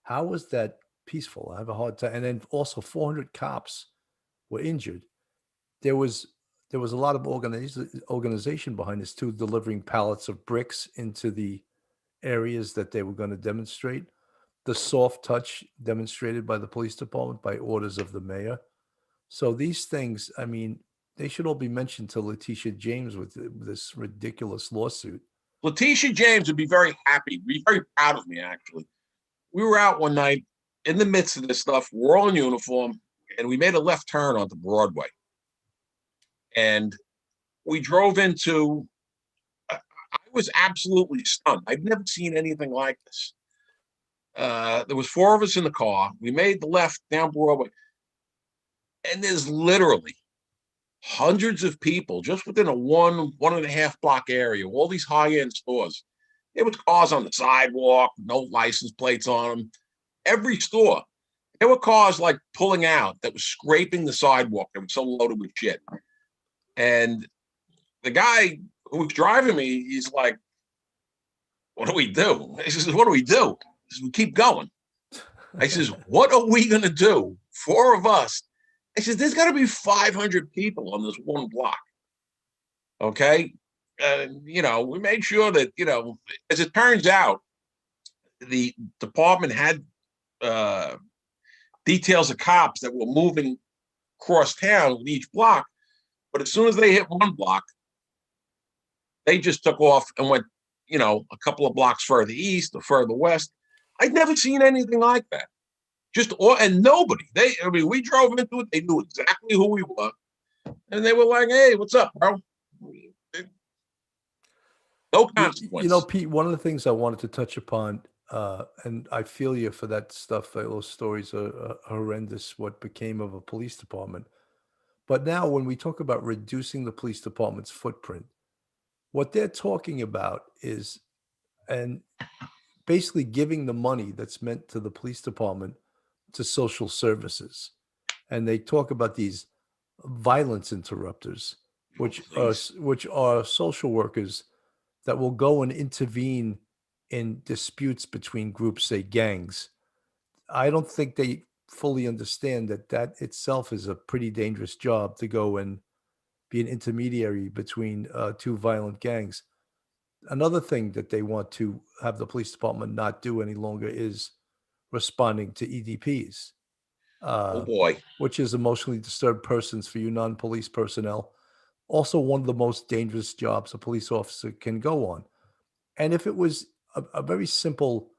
How was that peaceful? I have a hard time. And then also 400 cops were injured. There was a lot of organization behind this too, delivering pallets of bricks into the areas that they were going to demonstrate. The soft touch demonstrated by the police department by orders of the mayor. So these things, I mean, they should all be mentioned to Letitia James with this ridiculous lawsuit.
Letitia James would be very happy, be very proud of me, actually. We were out one night in the midst of this stuff. We're all in uniform, and we made a left turn onto Broadway. And we drove into, I was absolutely stunned. I've never seen anything like this. There was 4 of us in the car. We made the left down Broadway. And there's literally hundreds of people just within a 1.5 block area, all these high-end stores. There was cars on the sidewalk, no license plates on them. Every store. There were cars like pulling out that was scraping the sidewalk. They were so loaded with shit. And the guy who was driving me, he's like, what do we do? He says, what do we do? He says, we keep going. I says, what are we going to do? 4 of us I said, there's got to be 500 people on this one block. Okay. We made sure that, as it turns out, the department had details of cops that were moving across town with each block. But as soon as they hit one block, they just took off and went, a couple of blocks further east or further west. I'd never seen anything like that. And nobody, we drove into it. They knew exactly who we were. And they were like, hey, what's up, bro? No consequence.
Pete, one of the things I wanted to touch upon, and I feel you for that stuff. Those stories are horrendous, what became of a police department. But now when we talk about reducing the police department's footprint, what they're talking about is, and basically giving the money that's meant to the police department to social services. And they talk about these violence interrupters, which are social workers that will go and intervene in disputes between groups, say gangs. I don't think they fully understand that itself is a pretty dangerous job, to go and be an intermediary between two violent gangs. Another thing that they want to have the police department not do any longer is responding to EDPs,
Oh boy.
which is emotionally disturbed persons, for you non-police personnel. Also, one of the most dangerous jobs a police officer can go on. And if it was a very simple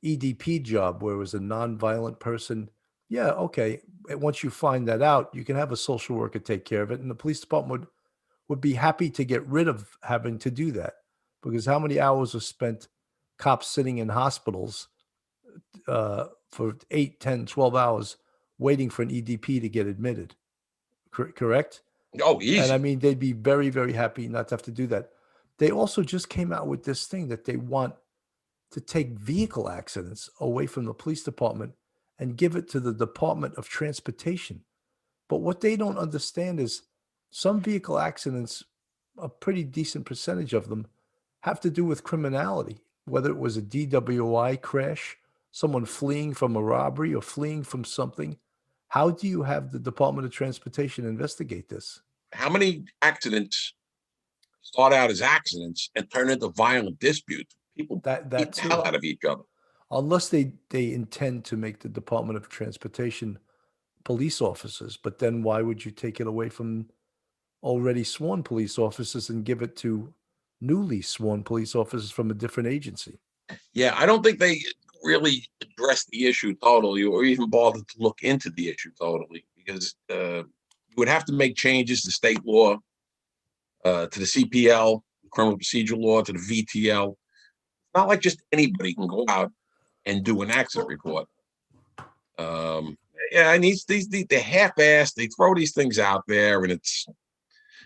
EDP job where it was a non-violent person, yeah, okay. Once you find that out, you can have a social worker take care of it, and the police department would be happy to get rid of having to do that, because how many hours are spent cops sitting in hospitals for 8, 10, 12 hours waiting for an EDP to get admitted? Correct?
Oh,
And I
easy.
mean, they'd be very, very happy not to have to do that. They also just came out with this thing that they want to take vehicle accidents away from the police department and give it to the Department of Transportation. But what they don't understand is some vehicle accidents, a pretty decent percentage of them, have to do with criminality, whether it was a DWI crash, someone fleeing from a robbery or fleeing from something. How do you have the Department of Transportation investigate this?
How many accidents start out as accidents and turn into violent disputes? People
That
beat
that
the hell
too.
out of each other.
Unless they intend to make the Department of Transportation police officers, but then why would you take it away from already sworn police officers and give it to newly sworn police officers from a different agency?
Yeah, I don't think they really addressed the issue totally or even bothered to look into the issue totally because you would have to make changes to state law, to the CPL, criminal procedure law, to the VTL. It's not like just anybody can go out and do an accident report. Um, yeah, and they're half-assed. They throw these things out there, and it's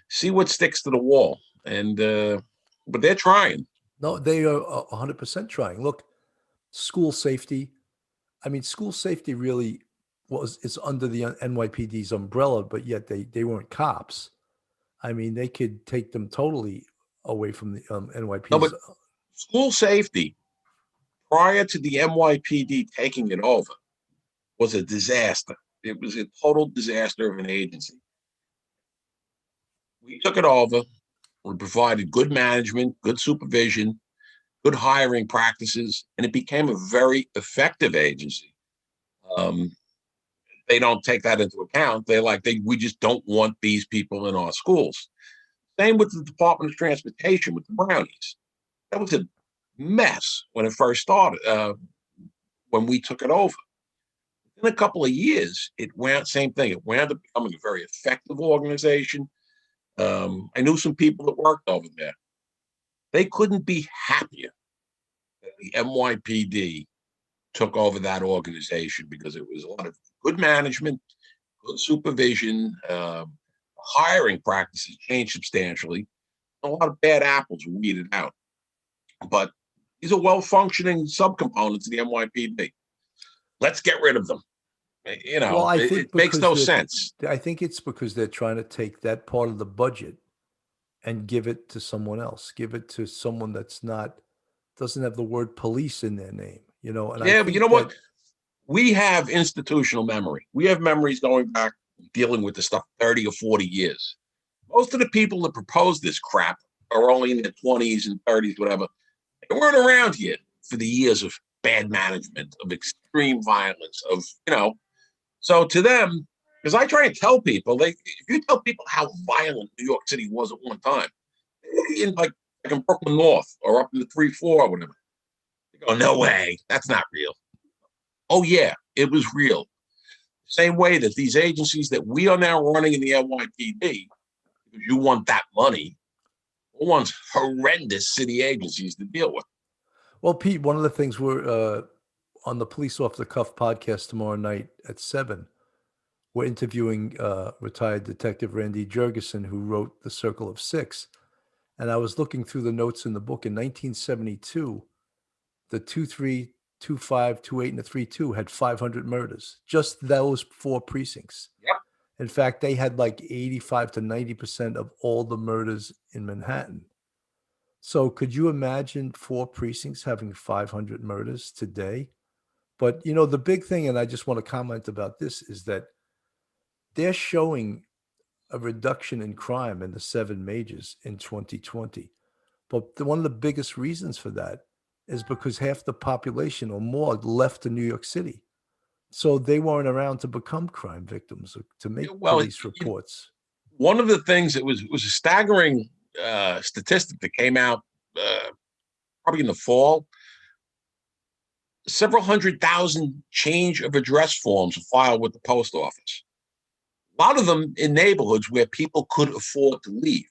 see what sticks to the wall. And but they're trying.
No, they are 100% trying. Look, school safety. I mean, school safety really is under the NYPD's umbrella, but yet they weren't cops. I mean, they could take them totally away from the
No,
NYPD's.
but school safety prior to the NYPD taking it over was a disaster. It was a total disaster of an agency. We took it over. We provided good management, good supervision, good hiring practices, and it became a very effective agency. Um, they don't take that into account. We just don't want these people in our schools. Same with the Department of Transportation with the Brownies. That was a mess when it first started, when we took it over. In a couple of years, same thing. It wound up becoming a very effective organization. I knew some people that worked over there. They couldn't be happier that the NYPD took over that organization because it was a lot of good management, good supervision, hiring practices changed substantially. A lot of bad apples were weeded out. But these are well-functioning subcomponents of the NYPD. Let's get rid of them.
Well, I think
It makes no sense.
I think it's because they're trying to take that part of the budget and give it to someone else. Give it to someone that's not doesn't have the word police in their name, And I
Yeah, but you know
think
what?
that
We have institutional memory. We have memories going back dealing with this stuff 30 or 40 years. Most of the people that propose this crap are only in their 20s and 30s, whatever. They weren't around here for the years of bad management, of extreme violence, of, so to them, because I try and tell people, if you tell people how violent New York City was at one time, in like in Brooklyn North or up in the 3-4 or whatever, they go, no way, that's not real. Oh yeah, it was real. Same way that these agencies that we are now running in the NYPD, because you want that money, are one's horrendous city agencies to deal with.
Well, Pete, one of the things we're on the Police Off the Cuff podcast tomorrow night at 7, we're interviewing retired Detective Randy Jurgensen, who wrote The Circle of Six. And I was looking through the notes in the book. In 1972, the 2-3, 2-5, 2-8, and the 3-2 had 500 murders. Just those 4 precincts.
Yep.
In fact, they had like 85 to 90% of all the murders in Manhattan. So could you imagine 4 precincts having 500 murders today? But, the big thing, and I just want to comment about this, is that they're showing a reduction in crime in the 7 majors in 2020. But one of the biggest reasons for that is because half the population or more left to New York City. So they weren't around to become crime victims or to make police reports.
One of the things that was a staggering statistic that came out probably in the fall, several 100,000 change of address forms were filed with the post office. A lot of them in neighborhoods where people could afford to leave.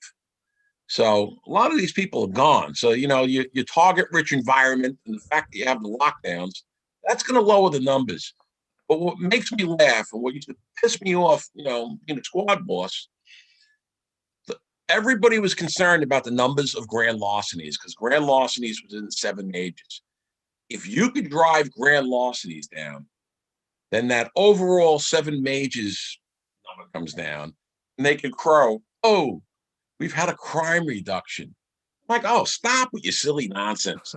So a lot of these people are gone. So, your target rich environment and the fact that you have the lockdowns, that's going to lower the numbers. But what makes me laugh and what used to piss me off, being a squad boss, everybody was concerned about the numbers of grand larcenies because grand larcenies was in the 7 majors. If you could drive grand larcenies down, then that overall 7 majors number comes down and they can crow, oh, we've had a crime reduction. I'm like, oh, stop with your silly nonsense.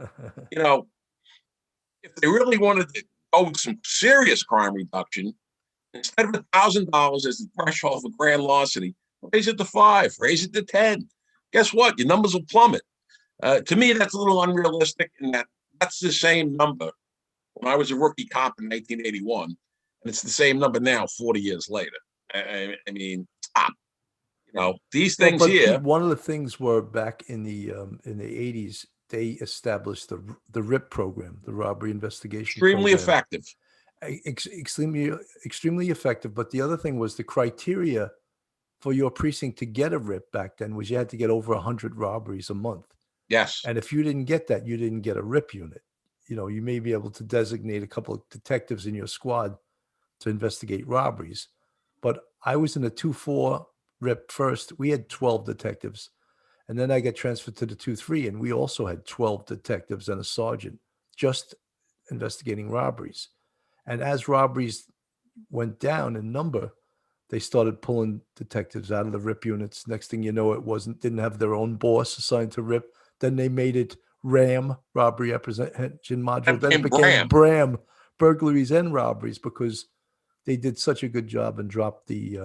If they really wanted to go with some serious crime reduction, instead of $1,000 as the threshold for grand larceny, raise it to 5, raise it to 10. Guess what? Your numbers will plummet. To me, that's a little unrealistic in that's the same number when I was a rookie cop in 1981, and it's the same number now 40 years later. I mean, stop. These things here.
Pete, one of the things were back in the 80s, they established the RIP program, the Robbery Investigation
Extremely
Program.
effective.
Extremely effective. But the other thing was the criteria for your precinct to get a RIP back then was you had to get over 100 robberies a month.
Yes.
And if you didn't get that, you didn't get a RIP unit. You may be able to designate a couple of detectives in your squad to investigate robberies. But I was in a 2-4 RIP first. We had 12 detectives. And then I got transferred to the 2-3, and we also had 12 detectives and a sergeant just investigating robberies. And as robberies went down in number, they started pulling detectives out of the RIP units. Next thing you know, didn't have their own boss assigned to RIP. Then they made it RAM, Robbery Apprehension Module. Then it became BRAM, Burglaries and Robberies, because they did such a good job and dropped the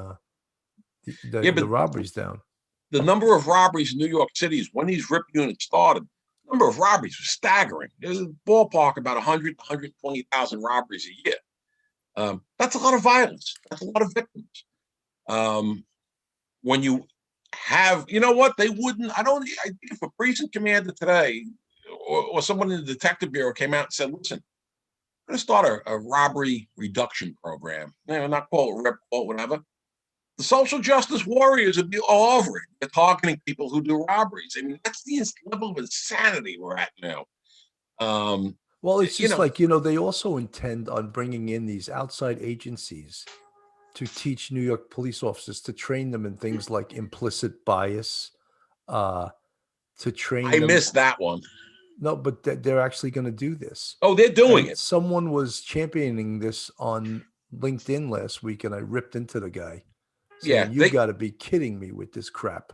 robberies down.
The number of robberies in New York City is when these RIP units started, the number of robberies was staggering. There's a ballpark about 100, 120,000 robberies a year. That's a lot of violence. That's a lot of victims. When you have, they wouldn't, I think if a precinct commander today or someone in the detective bureau came out and said, listen, I'm going to start a robbery reduction program, not call it RIP, call it whatever. The social justice warriors would be all over it. They're targeting people who do robberies. I mean, that's the level of insanity we're at now.
Well, it's just they also intend on bringing in these outside agencies to teach New York police officers, to train them in things like implicit bias, to train them.
I missed that one.
No, but they're actually going to do this.
Oh, they're doing it.
Someone was championing this on LinkedIn last week, and I ripped into the guy. Saying, you got to be kidding me with this crap,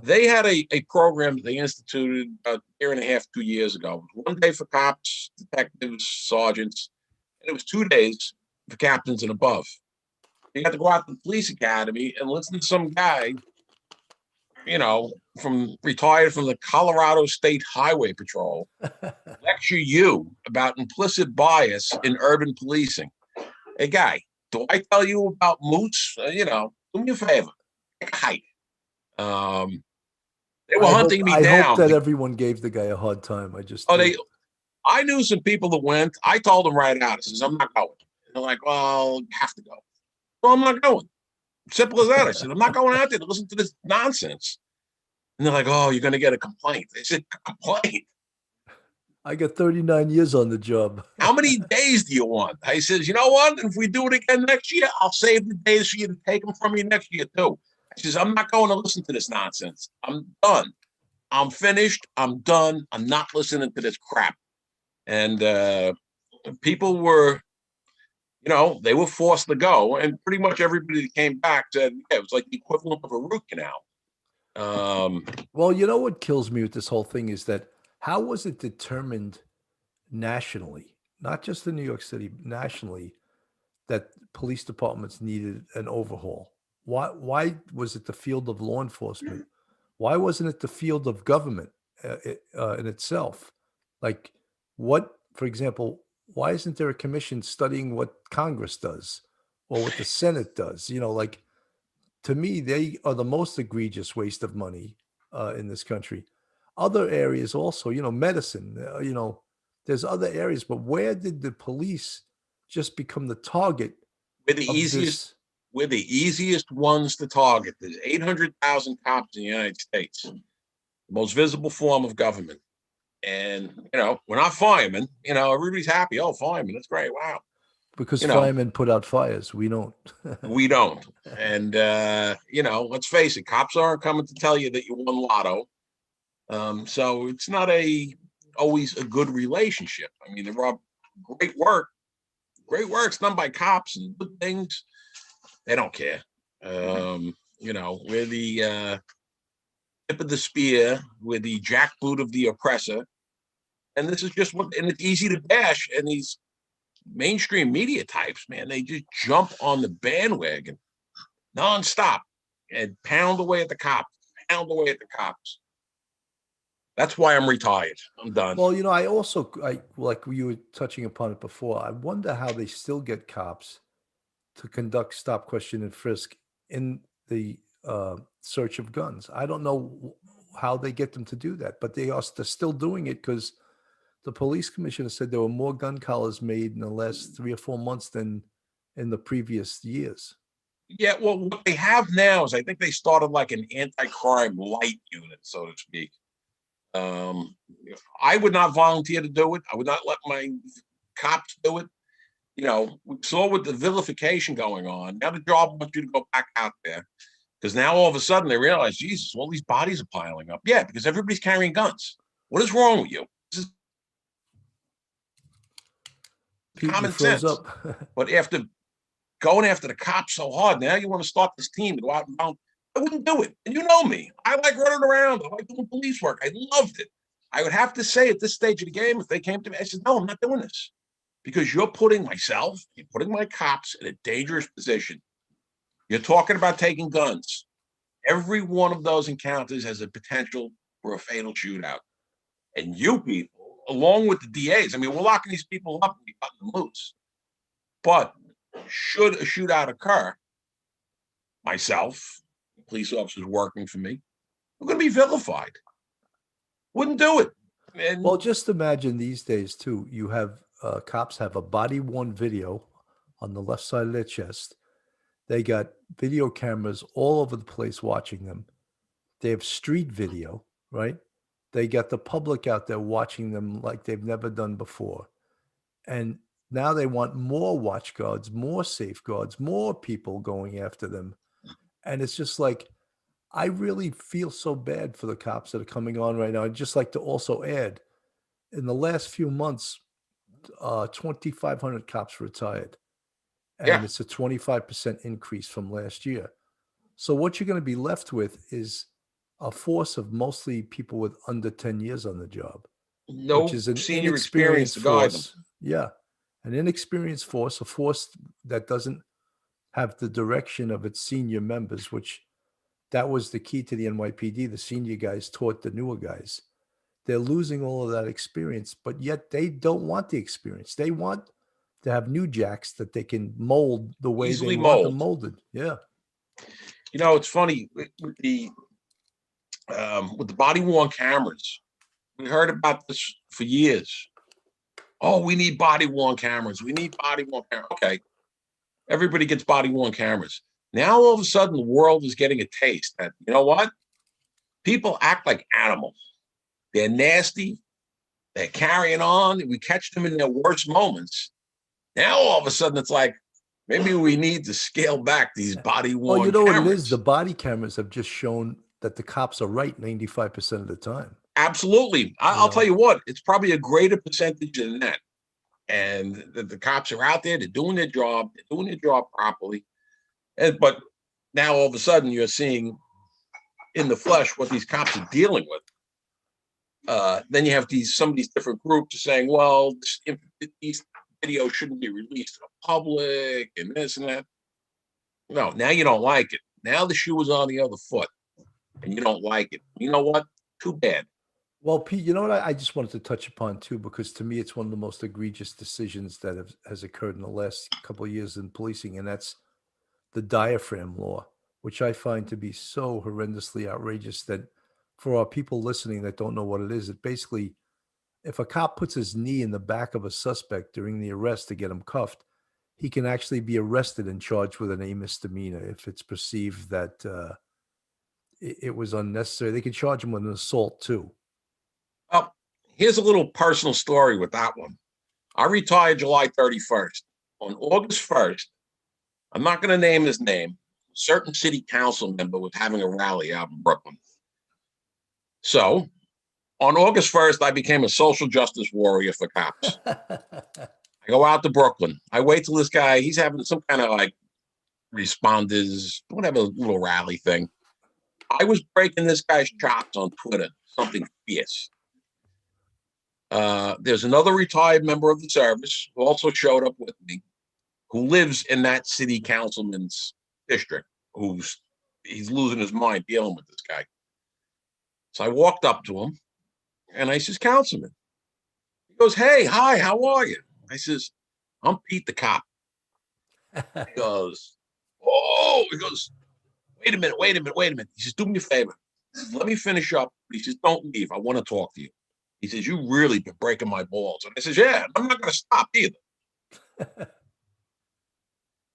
They had a program they instituted about a year and a half, 2 years ago. It was 1 day for cops, detectives, sergeants, and it was 2 days for captains and above. You had to go out to the police academy and listen to some guy, from retired from the Colorado State Highway Patrol, lecture you about implicit bias in urban policing. Hey, guy, do I tell you about moose? Do me a favor, take a hike. They were hunting me
I hope
down.
that everyone gave the guy a hard time. I just
Oh,
do.
I knew some people that went. I told them right out. I says, I'm not going. And they're like, well, you have to go. Well, I'm not going. Simple as that. I said, I'm not going out there to listen to this nonsense. And they're like, oh, you're going to get a complaint. I said, complaint?
I got 39 years on the job.
How many days do you want? I says, you know what? If we do it again next year, I'll save the days for you to take them from me next year too. I says, I'm not going to listen to this nonsense. I'm done. I'm finished. I'm done. I'm not listening to this crap. And people were, they were forced to go. And pretty much everybody that came back said, yeah, it was like the equivalent of a root canal.
Well, you know what kills me with this whole thing is that how was it determined nationally, not just in New York City, nationally, that police departments needed an overhaul? Why was it the field of law enforcement? Why wasn't it the field of government in itself? Like what, for example, why isn't there a commission studying what Congress does or what the Senate does? Like to me, they are the most egregious waste of money in this country. Other areas also, medicine, there's other areas, but where did the police just become the target
we're the
of
easiest.
this?
We're the easiest ones to target. There's 800,000 cops in the United States, the most visible form of government. And, we're not firemen. Everybody's happy. Oh, firemen, that's great. Wow.
Because firemen put out fires. We don't.
We don't. And, let's face it, cops aren't coming to tell you that you won lotto. So it's not always a good relationship. I mean, there are great work's done by cops and good things. They don't care. We're the tip of the spear, we're the jackboot of the oppressor. And this is just and it's easy to bash. And these mainstream media types, man, they just jump on the bandwagon nonstop and pound away at the cops. That's why I'm retired. I'm done.
Well, I like you were touching upon it before. I wonder how they still get cops to conduct stop, question, and frisk in the search of guns. I don't know how they get them to do that, but they're still doing it because the police commissioner said there were more gun collars made in the last 3 or 4 months than in the previous years.
Yeah, well, what they have now is I think they started like an anti-crime light unit, so to speak. I would not volunteer to do it. I would not let my cops do it. We saw with the vilification going on. Now the job wants you to go back out there because now all of a sudden they realize, Jesus, all these bodies are piling up. Yeah, because everybody's carrying guns. What is wrong with you? This is
Pete,
common
you froze
sense.
up.
But after going after the cops so hard, now you want to start this team to go out and down. I wouldn't do it. And you know me. I like running around. I like doing police work. I loved it. I would have to say at this stage of the game, if they came to me, I said, no, I'm not doing this. Because you're putting my cops in a dangerous position. You're talking about taking guns. Every one of those encounters has a potential for a fatal shootout. And you people, along with the DAs, I mean, we're locking these people up and cutting them loose. But should a shootout occur, myself, police officers working for me, we're going to be vilified. Wouldn't do it. And
Well, just imagine these days too. You have cops have a body-worn video on the left side of their chest. They got video cameras all over the place watching them. They have street video, right? They got the public out there watching them like they've never done before. And now they want more watch guards, more safeguards, more people going after them. And it's just like, I really feel so bad for the cops that are coming on right now. I'd just like to also add, in the last few months, 2,500 cops retired. And
yeah,
it's a 25% increase from last year. So what you're going to be left with is a force of mostly people with under 10 years on the job,
no
which is an
senior experience
inexperienced
to guide them.
force. Yeah. An inexperienced force, a force that doesn't have the direction of its senior members, which that was the key to the NYPD. The senior guys taught the newer guys. They're losing all of that experience, but yet they don't want the experience. They want to have new jacks that they can mold the way they
Easily
want them
mold.
molded. Yeah.
You know, it's funny with the body worn cameras. We heard about this for years. Oh, we need body worn cameras. We need body worn cameras. Okay, everybody gets body worn cameras. Now all of a sudden, the world is getting a taste that, you know what? People act like animals. They're nasty. They're carrying on. We catch them in their worst moments. Now all of a sudden, it's like maybe we need to scale back these body
Well, you
worn
know what it is? The
cameras.
body cameras have just shown that the cops are right 95% of the time.
Absolutely.
You
I'll tell
know,
you what, it's probably a greater percentage than that. And the cops are out there, they're doing their job properly. But now all of a sudden you're seeing in the flesh what these cops are dealing with. Then you have some of these different groups saying, well, these videos shouldn't be released to the public and this and that. No, now you don't like it. Now the shoe is on the other foot and you don't like it. You know what? Too bad.
well, Pete, you know what I just wanted to touch upon too, because to me it's one of the most egregious decisions that has occurred in the last couple of years in policing, and that's the diaphragm law, which I find to be so horrendously outrageous that for our people listening that don't know what it is, it basically, if a cop puts his knee in the back of a suspect during the arrest to get him cuffed, he can actually be arrested and charged with a misdemeanor if it's perceived that it was unnecessary. They can charge him with an assault too.
Well, here's a little personal story with that one. I retired July 31st. On August 1st, I'm not going to name his name, a certain city council member was having a rally out in Brooklyn. So on August 1st, I became a social justice warrior for cops. I go out to Brooklyn. I wait till this guy, he's having some kind of like responders, whatever little rally thing. I was breaking this guy's chops on Twitter, something fierce. There's another retired member of the service who also showed up with me, who lives in that city councilman's district, he's losing his mind dealing with this guy. So I walked up to him and I says, Councilman. He goes, hey, hi, how are you? I says, I'm Pete the cop. He goes, oh, he goes, wait a minute. He says, do me a favor. He says, let me finish up. He says, don't leave. I want to talk to you. He says, you really been breaking my balls. And I says, yeah, I'm not going to stop either.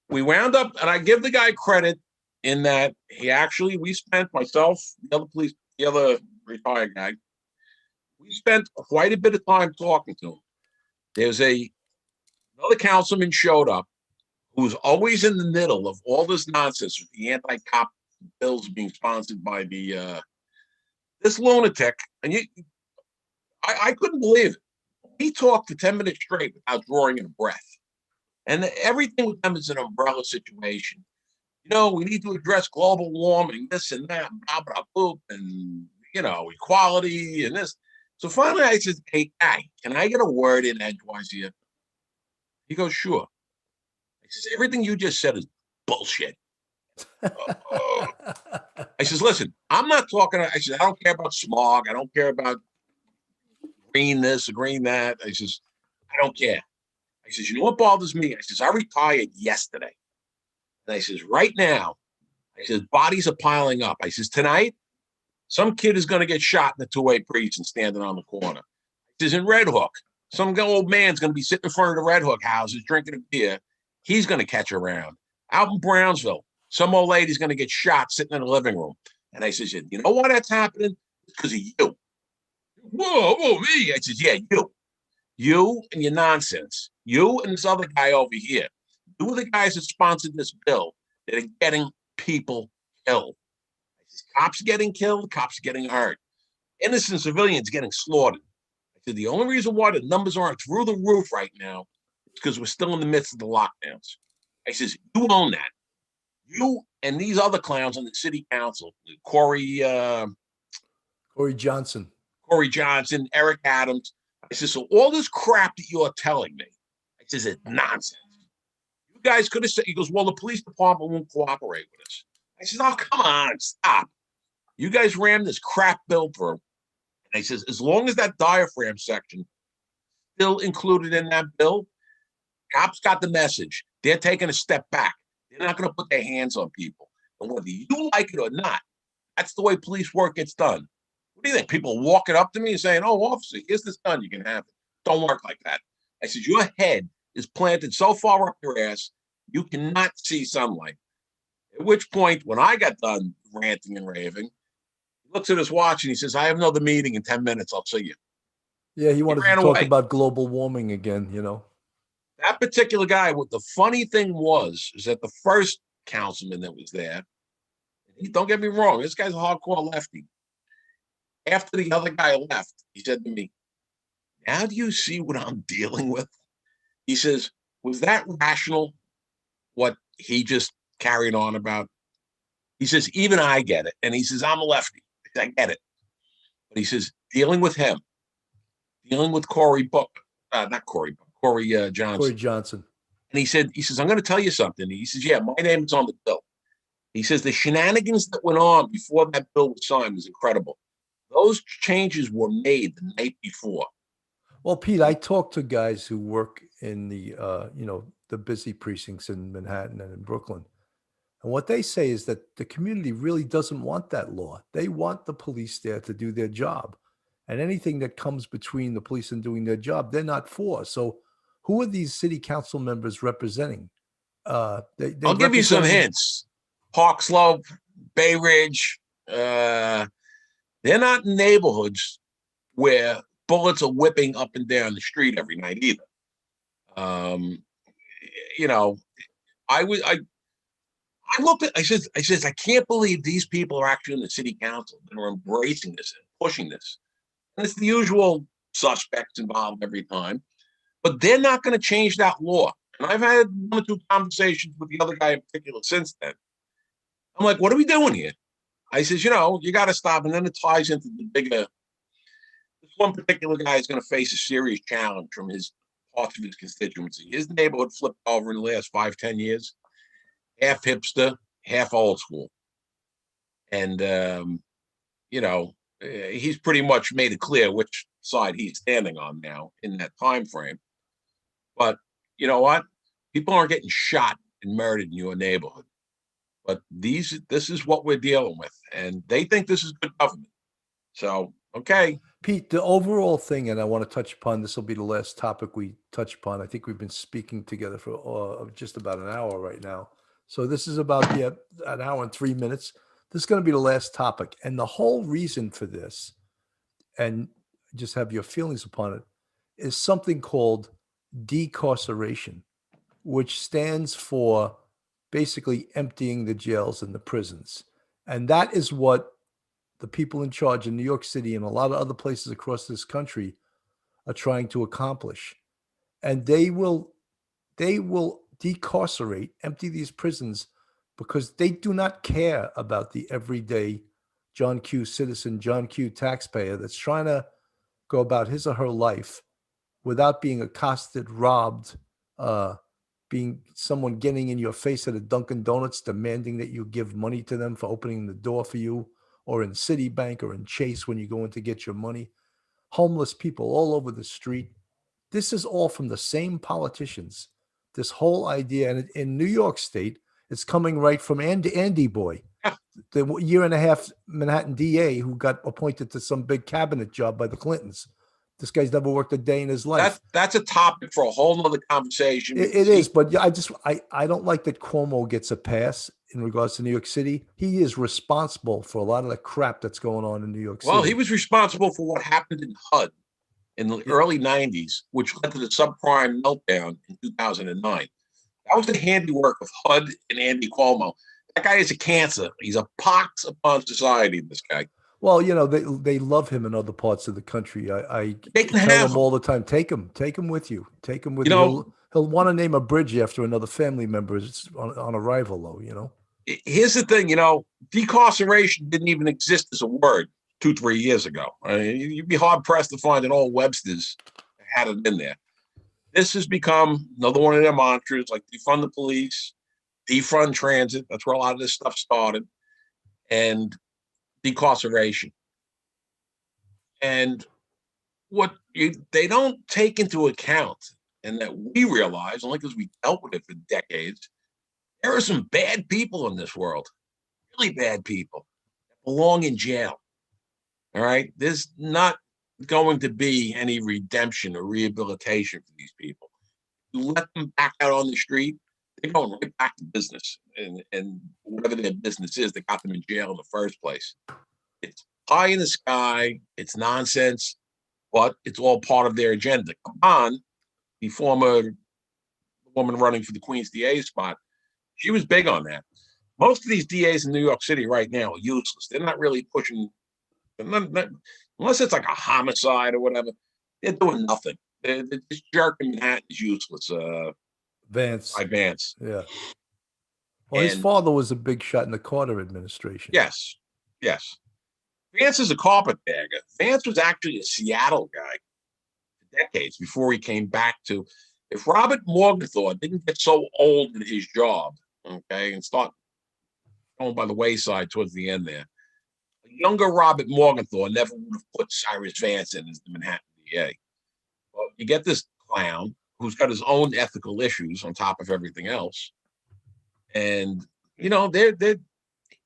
We wound up, and I give the guy credit in that we spent, myself, the other retired guy, we spent quite a bit of time talking to him. There's another councilman showed up who's always in the middle of all this nonsense with the anti-cop bills being sponsored by this lunatic. And I couldn't believe it. He talked for 10 minutes straight without drawing a breath. And everything with them is an umbrella situation. You know, we need to address global warming, this and that, blah, blah, boop, and, you know, equality and this. So finally I said, hey, guy, can I get a word in edgewise here? He goes, sure. I says, everything you just said is bullshit. I says, listen, I'm not talking. I said, I don't care about smog. I don't care about green this or green that. I says, I don't care. I says, you know what bothers me? I says, I retired yesterday. And I says, right now, I says, bodies are piling up. I says, tonight, some kid is going to get shot in the two-way precinct standing on the corner. I says, in Red Hook, some old man's going to be sitting in front of the Red Hook houses drinking a beer. He's going to catch around. Out in Brownsville, some old lady's going to get shot sitting in the living room. And I says, you know why that's happening? It's because of you. Whoa, me. I says, yeah, you. You and your nonsense. You and this other guy over here. You are the guys that sponsored this bill that are getting people killed. I says, cops getting killed, cops getting hurt. Innocent civilians getting slaughtered. I said, the only reason why the numbers aren't through the roof right now is because we're still in the midst of the lockdowns. I says, you own that. You and these other clowns on the city council, Corey
Johnson.
Eric Adams. I said, so all this crap that you're telling me, I says, it's nonsense. You guys could have said, he goes, well, the police department won't cooperate with us. I said, oh, come on, stop. You guys rammed this crap bill through. And he says, as long as that diaphragm section still included in that bill, cops got the message. They're taking a step back. They're not going to put their hands on people. And whether you like it or not, that's the way police work gets done. What do you think? People walking up to me and saying, oh, officer, here's this gun. You can have it. Don't work like that. I said, your head is planted so far up your ass, you cannot see sunlight. At which point, when I got done ranting and raving, he looks at his watch and he says, I have another meeting in 10 minutes. I'll see you.
Yeah, he wanted to
ran
talk
away.
about global warming again, you know.
That particular guy, what the funny thing was, is that the first councilman that was there, don't get me wrong, this guy's a hardcore lefty. After the other guy left, he said to me, now do you see what I'm dealing with? He says, was that rational, what he just carried on about? He says, even I get it. And he says, I'm a lefty. I get it. But he says, dealing with him, dealing with Corey Johnson.
Corey Johnson.
And he says, I'm going to tell you something. He says, yeah, my name is on the bill. He says, the shenanigans that went on before that bill was signed was incredible. Those changes were made the night before.
Well, Pete, I talked to guys who work in the, the busy precincts in Manhattan and in Brooklyn. And what they say is that the community really doesn't want that law. They want the police there to do their job. And anything that comes between the police and doing their job, they're not for. So who are these city council members representing?
I'll give you some hints. Park Slope, Bay Ridge, they're not in neighborhoods where bullets are whipping up and down the street every night either. I looked at, I says, I can't believe these people are actually in the city council and are embracing this and pushing this. And it's the usual suspects involved every time, but they're not going to change that law. And I've had one or two conversations with the other guy in particular since then. I'm like, what are we doing here? I says, you got to stop. And then it ties into the bigger, this one particular guy is going to face a serious challenge from his parts of his constituency. His neighborhood flipped over in the last 5-10 years, half hipster, half old school. And, he's pretty much made it clear which side he's standing on now in that time frame. But you know what? People aren't getting shot and murdered in your neighborhood. But this is what we're dealing with. And they think this is good government. So, okay.
Pete, the overall thing, and I want to touch upon, this will be the last topic we touch upon. I think we've been speaking together for just about an hour right now. So this is about an hour and 3 minutes. This is going to be the last topic. And the whole reason for this, and just have your feelings upon it, is something called decarceration, which stands for basically emptying the jails and the prisons. And that is what the people in charge in New York City and a lot of other places across this country are trying to accomplish. And they will decarcerate, empty these prisons, because they do not care about the everyday John Q. citizen, John Q. taxpayer that's trying to go about his or her life without being accosted, robbed, being someone getting in your face at a Dunkin' Donuts demanding that you give money to them for opening the door for you, or in Citibank or in Chase when you go in to get your money. Homeless people all over the street. This is all from the same politicians. This whole idea, and in New York State, it's coming right from Andy Boy, the year-and-a-half Manhattan DA who got appointed to some big cabinet job by the Clintons. This guy's never worked a day in his life.
That's a topic for a whole nother conversation.
It is, but I don't like that Cuomo gets a pass in regards to New York City. He is responsible for a lot of the crap that's going on in New York City.
Well, he was responsible for what happened in HUD in the early 90s, which led to the subprime meltdown in 2009. That was the handiwork of HUD and Andy Cuomo. That guy is a cancer. He's a pox upon society, this guy.
Well, they love him in other parts of the country. I tell them all the time, take him with you. Take him with you. He'll want to name a bridge after another family member on arrival, though,
Here's the thing, decarceration didn't even exist as a word 2-3 years ago. I mean, you'd be hard-pressed to find an old Webster's that had it in there. This has become another one of their mantras, like defund the police, defund transit. That's where a lot of this stuff started, and decarceration. And they don't take into account, and that we realize, only because we dealt with it for decades, there are some bad people in this world, really bad people that belong in jail. All right. There's not going to be any redemption or rehabilitation for these people. You let them back out on the street, they're going right back to business. And whatever their business is, that got them in jail in the first place. It's pie in the sky, it's nonsense, but it's all part of their agenda. Come on, the former woman running for the Queen's DA spot, she was big on that. Most of these DAs in New York City right now are useless. They're not really pushing, unless it's like a homicide or whatever, they're doing nothing. They're just jerking. Manhattan is useless.
Vance.
By Vance.
Yeah. Well, his father was a big shot in the Carter administration.
Yes. Yes. Vance is a carpetbagger. Vance was actually a Seattle guy for decades before he came back to. If Robert Morgenthau didn't get so old in his job, okay, and start going by the wayside towards the end there, a younger Robert Morgenthau never would have put Cyrus Vance in as the Manhattan DA. Well, you get this clown who's got his own ethical issues on top of everything else. And, you know,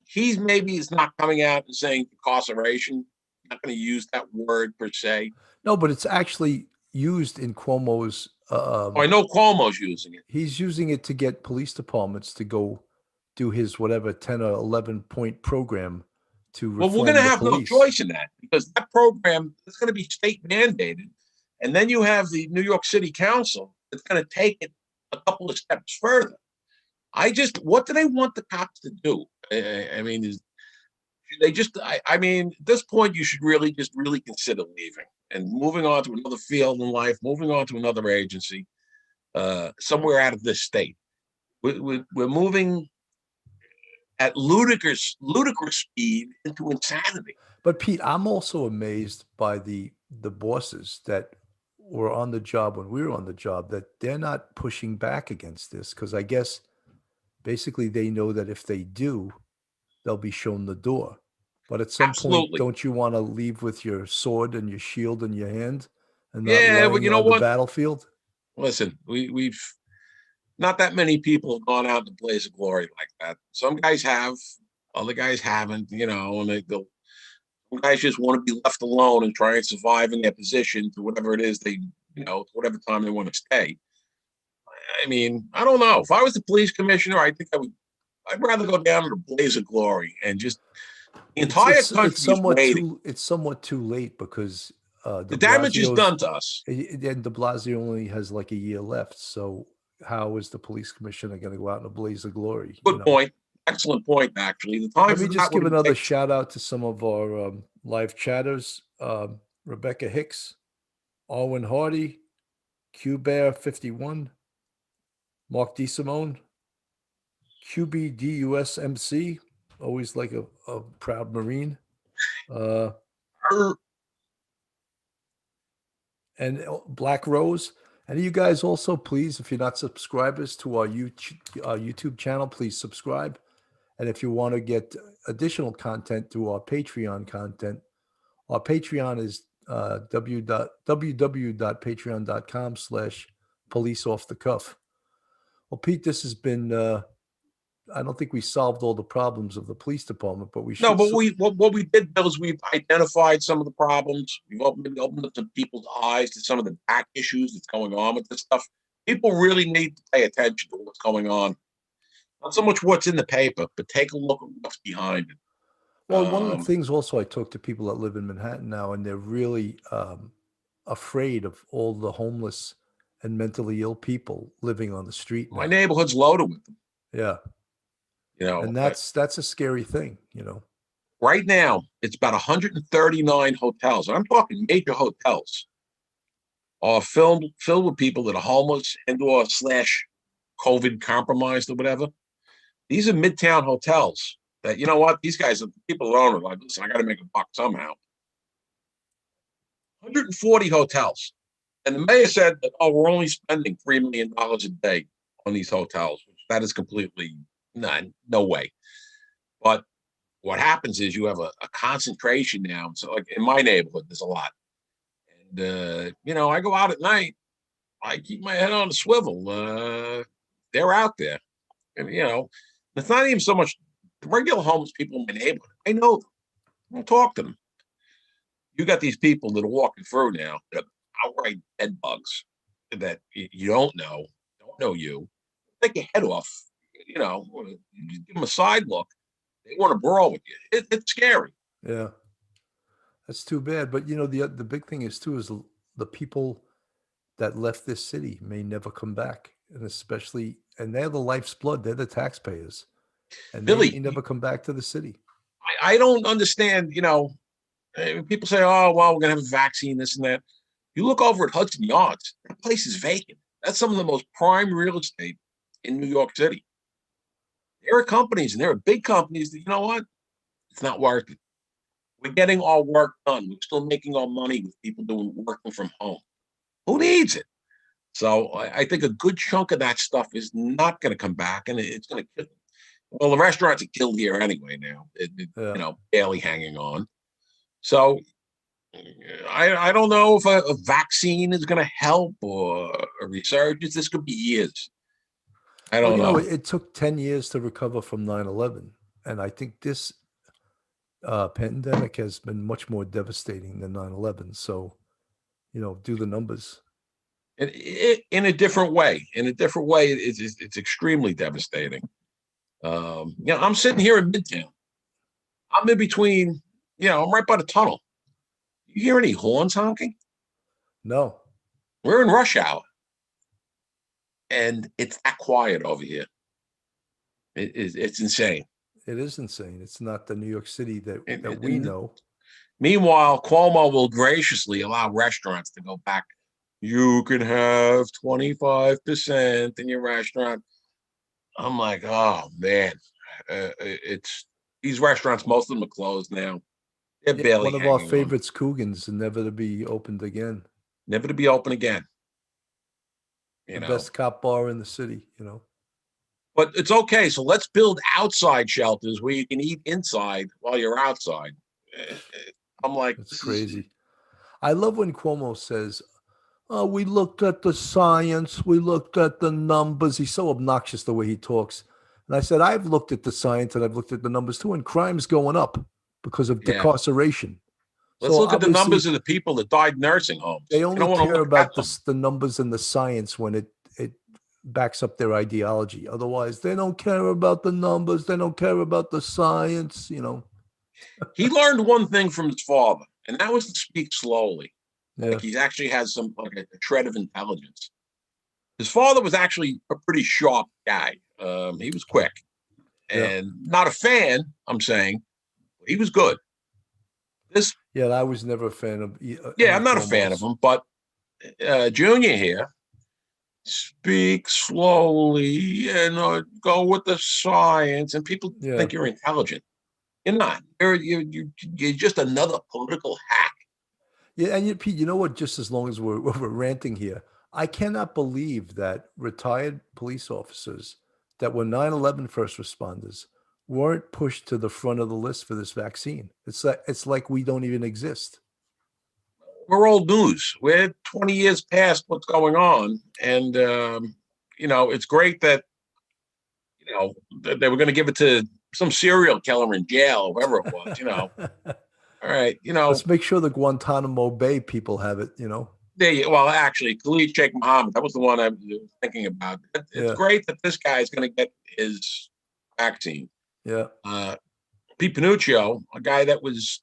he's maybe is not coming out and saying incarceration, not going to use that word per se.
No, but it's actually used in Cuomo's.
I know Cuomo's using it.
He's using it to get police departments to go do his whatever 10 or 11-point program to reform.
Well, we're going to have
police.
No choice in that, because that program is going to be state mandated. And then you have the New York City Council that's going to take it a couple of steps further. What do they want the cops to do? I mean, at this point, you should really consider leaving and moving on to another field in life, moving on to another agency, somewhere out of this state. We're moving at ludicrous speed into insanity.
But Pete, I'm also amazed by the bosses that were on the job when we were on the job, that they're not pushing back against this, because I guess basically they know that if they do, they'll be shown the door. But at some point, don't you want to leave with your sword and your shield in your hand and not lying on the battlefield?
Listen, we've not that many people have gone out in the blaze of glory like that. Some guys have, other guys haven't, you know, and some guys just want to be left alone and try and survive in their position to whatever it is they, you know, whatever time they want to stay. I mean, I don't know. If I was the police commissioner, I think I'd rather go down to the blaze of glory and just the entire country is waiting.
It's somewhat too late, because
the damage is done to us.
And de Blasio only has like a year left. So how is the police commissioner going to go out in a blaze of glory?
Good point. Excellent point, actually. The time.
Let me just give another shout out to some of our live chatters. Rebecca Hicks, Arwen Hardy, Q Bear 51, Mark DeSimone, QBDUSMC, always like a proud Marine. And Black Rose. And you guys also, please, if you're not subscribers to our YouTube channel, please subscribe. And if you want to get additional content through our Patreon content, our Patreon is www.patreon.com/policeoffthecuff. Well, Pete, this has been, I don't think we solved all the problems of the police department, but we should.
No, but what we did, Bill, is we've identified some of the problems. We've opened up some people's eyes to some of the back issues that's going on with this stuff. People really need to pay attention to what's going on. Not so much what's in the paper, but take a look at what's behind it.
Well, one of the things also, I talk to people that live in Manhattan now, and they're really afraid of all the homeless and mentally ill people living on the street now.
My neighborhood's loaded with them.
Yeah.
You know,
and that's a scary thing, you know.
Right now, it's about 139 hotels, and I'm talking major hotels, are filled with people that are homeless and/or /COVID compromised or whatever. These are midtown hotels that, you know what, these guys are people that own it. Like, listen, I got to make a buck somehow. 140 hotels. And the mayor said that, oh, we're only spending $3 million a day on these hotels. That is completely no way. But what happens is you have a concentration now. So, like in my neighborhood, there's a lot. And, I go out at night. I keep my head on a swivel. They're out there. And, it's not even so much the regular homeless people in my neighborhood. I know them. I don't talk to them. You got these people that are walking through now that are outright bed bugs that you don't know you. Take your head off, you give them a side look. They want to brawl with you. It's scary.
Yeah, that's too bad. But the big thing is too is the people that left this city may never come back, and they're the life's blood. They're the taxpayers, and they may
Billy,
never come back to the city.
I don't understand, people say, oh, well, we're going to have a vaccine, this and that. You look over at Hudson Yards, that place is vacant. That's some of the most prime real estate in New York City. There are companies, and there are big companies that, you know what? It's not worth it. We're getting our work done. We're still making our money with people working from home. Who needs it? So I think a good chunk of that stuff is not going to come back, and it's going to kill them. Well, the restaurants are killed here anyway now,
Yeah.
barely hanging on. So I don't know if a vaccine is going to help or a resurgence. This could be years. I
Well,
don't know.
it took 10 years to recover from 9/11, and I think this pandemic has been much more devastating than 9/11. So, do the numbers.
In a different way. In a different way, it's extremely devastating. I'm sitting here in Midtown. I'm in between. I'm right by the tunnel. You hear any horns honking?
No,
We're in rush hour, and it's that quiet over here. It's insane.
it is insane. It's not the New York City that
And
we know.
meanwhile, Cuomo will graciously allow restaurants to go back. You can have 25% in your restaurant. I'm like, oh man, it's these restaurants. Most of them are closed now. They're
Yeah,
barely
one of our
hanging on,
favorites, Coogan's, never to be opened again.
never to be open again.
The
You know,
best cop bar in the city.
but it's okay. So let's build outside shelters where you can eat inside while you're outside. Eh, I'm like,
It's
this is
crazy. I love when Cuomo says, "Oh, we looked at the science, we looked at the numbers." He's so obnoxious the way he talks. And I said, I've looked at the science and I've looked at the numbers too, and crime's going up because of
yeah.
decarceration.
Let's
So
look at the numbers
obviously,
of the people that died in nursing homes.
they
I
only
don't want to
care
look at
about
them.
the numbers and the science when it backs up their ideology. Otherwise, they don't care about the numbers. They don't care about the science.
He learned one thing from his father, and that was to speak slowly.
Yeah.
Like he actually has some like a shred of intelligence. His father was actually a pretty sharp guy. He was quick
Yeah.
and not a fan. I'm saying he was good. This,
Yeah. I was never a fan of
yeah,
any
I'm not a fan of
Cuomo's.
him, but Junior here, speak slowly and go with the science, and people
Yeah.
think you're intelligent. You're not. You're just another political hack.
Yeah, and Pete, you know what? Just as long as we're ranting here, I cannot believe that retired police officers that were 9/11 first responders weren't pushed to the front of the list for this vaccine. It's like we don't even exist.
We're old news. We're 20 years past what's going on, and it's great that that they were going to give it to some serial killer in jail, or whoever it was. All right,
Let's make sure the Guantanamo Bay people have it.
well, actually, Khalid Sheikh Mohammed, that was the one I was thinking about. It's
Yeah,
great that this guy is going to get his vaccine.
yeah,
Pete Panuccio, a guy that was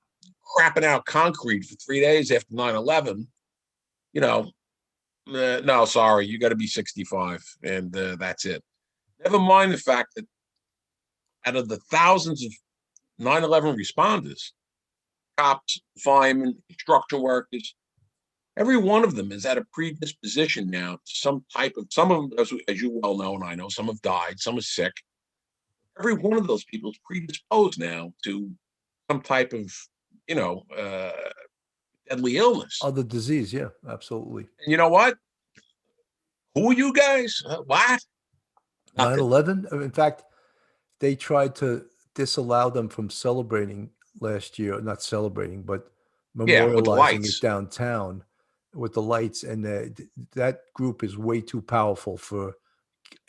crapping out concrete for 3 days after 9/11, you know, no, sorry, you got to be 65, and that's it. Never mind the fact that out of the thousands of 9/11 responders, cops, firemen, construction workers, every one of them is at a predisposition now to some of them, as you well know, and I know, some have died, some are sick. Every one of those people is predisposed now to some type of, you know, deadly illness.
Other disease. Yeah, absolutely.
And you know what? Who are you guys? What? Nothing.
9/11. In fact, they tried to disallow them from celebrating last year, not celebrating, but
Yeah, with the
memorializing it
lights.
downtown with the lights. And that group is way too powerful for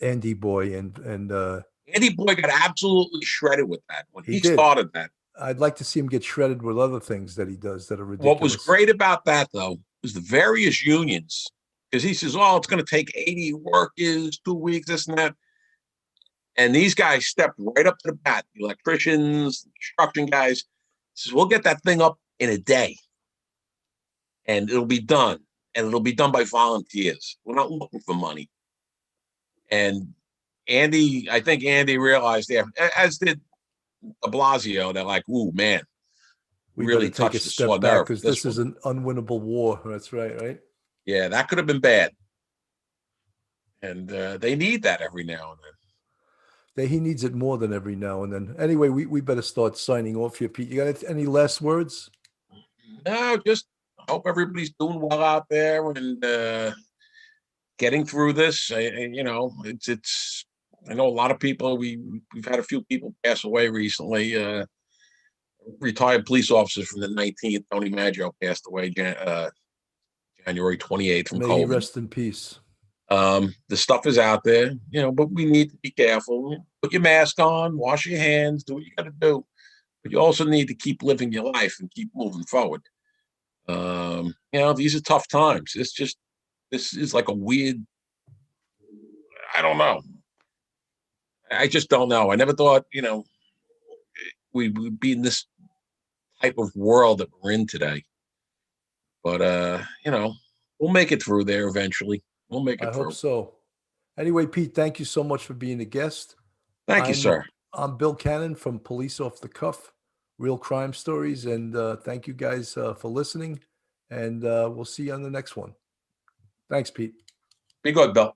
Andy Boy. And
Andy Boy got absolutely shredded with that when
he
he
did.
started that.
I'd like to see him get shredded with other things that he does that are
What was
ridiculous.
great about that, though, was the various unions. Because he says, oh, it's going to take 80 workers, 2 weeks, this and that. And these guys stepped right up to the bat, the electricians, construction guys. He says, we'll get that thing up in a day. And it'll be done. And it'll be done by volunteers. We're not looking for money. And I think Andy realized there, as did de Blasio, they're like, ooh, man,
We
really
better take a
touched the
step
sore
back
nerve
because
with this
this is
one.
an unwinnable war. That's right, right?
Yeah, that could have been bad. And they need that every now and then.
He needs it more than every now and then. Anyway, we better start signing off here, Pete. You got any last words?
No, just hope everybody's doing well out there and getting through this. You know, it's. I know a lot of people. We've had a few people pass away recently. Retired police officers from the 19th. Tony Maggio passed away January 28th from
May he
COVID.
rest in peace.
The stuff is out there, you know, but we need to be careful. Put your mask on, wash your hands, do what you got to do. But you also need to keep living your life and keep moving forward. You know, these are tough times. This is like a weird, I don't know. I just don't know. I never thought, you know, we would be in this type of world that we're in today. But you know, we'll make it through there eventually. We'll make
I
it
hope
through.
so. Anyway, Pete, thank you so much for being a guest.
Thank you,
I'm
sir.
I'm Bill Cannon from Police Off the Cuff, Real Crime Stories, and thank you guys for listening. And we'll see you on the next one. Thanks, Pete.
Be good, Bill.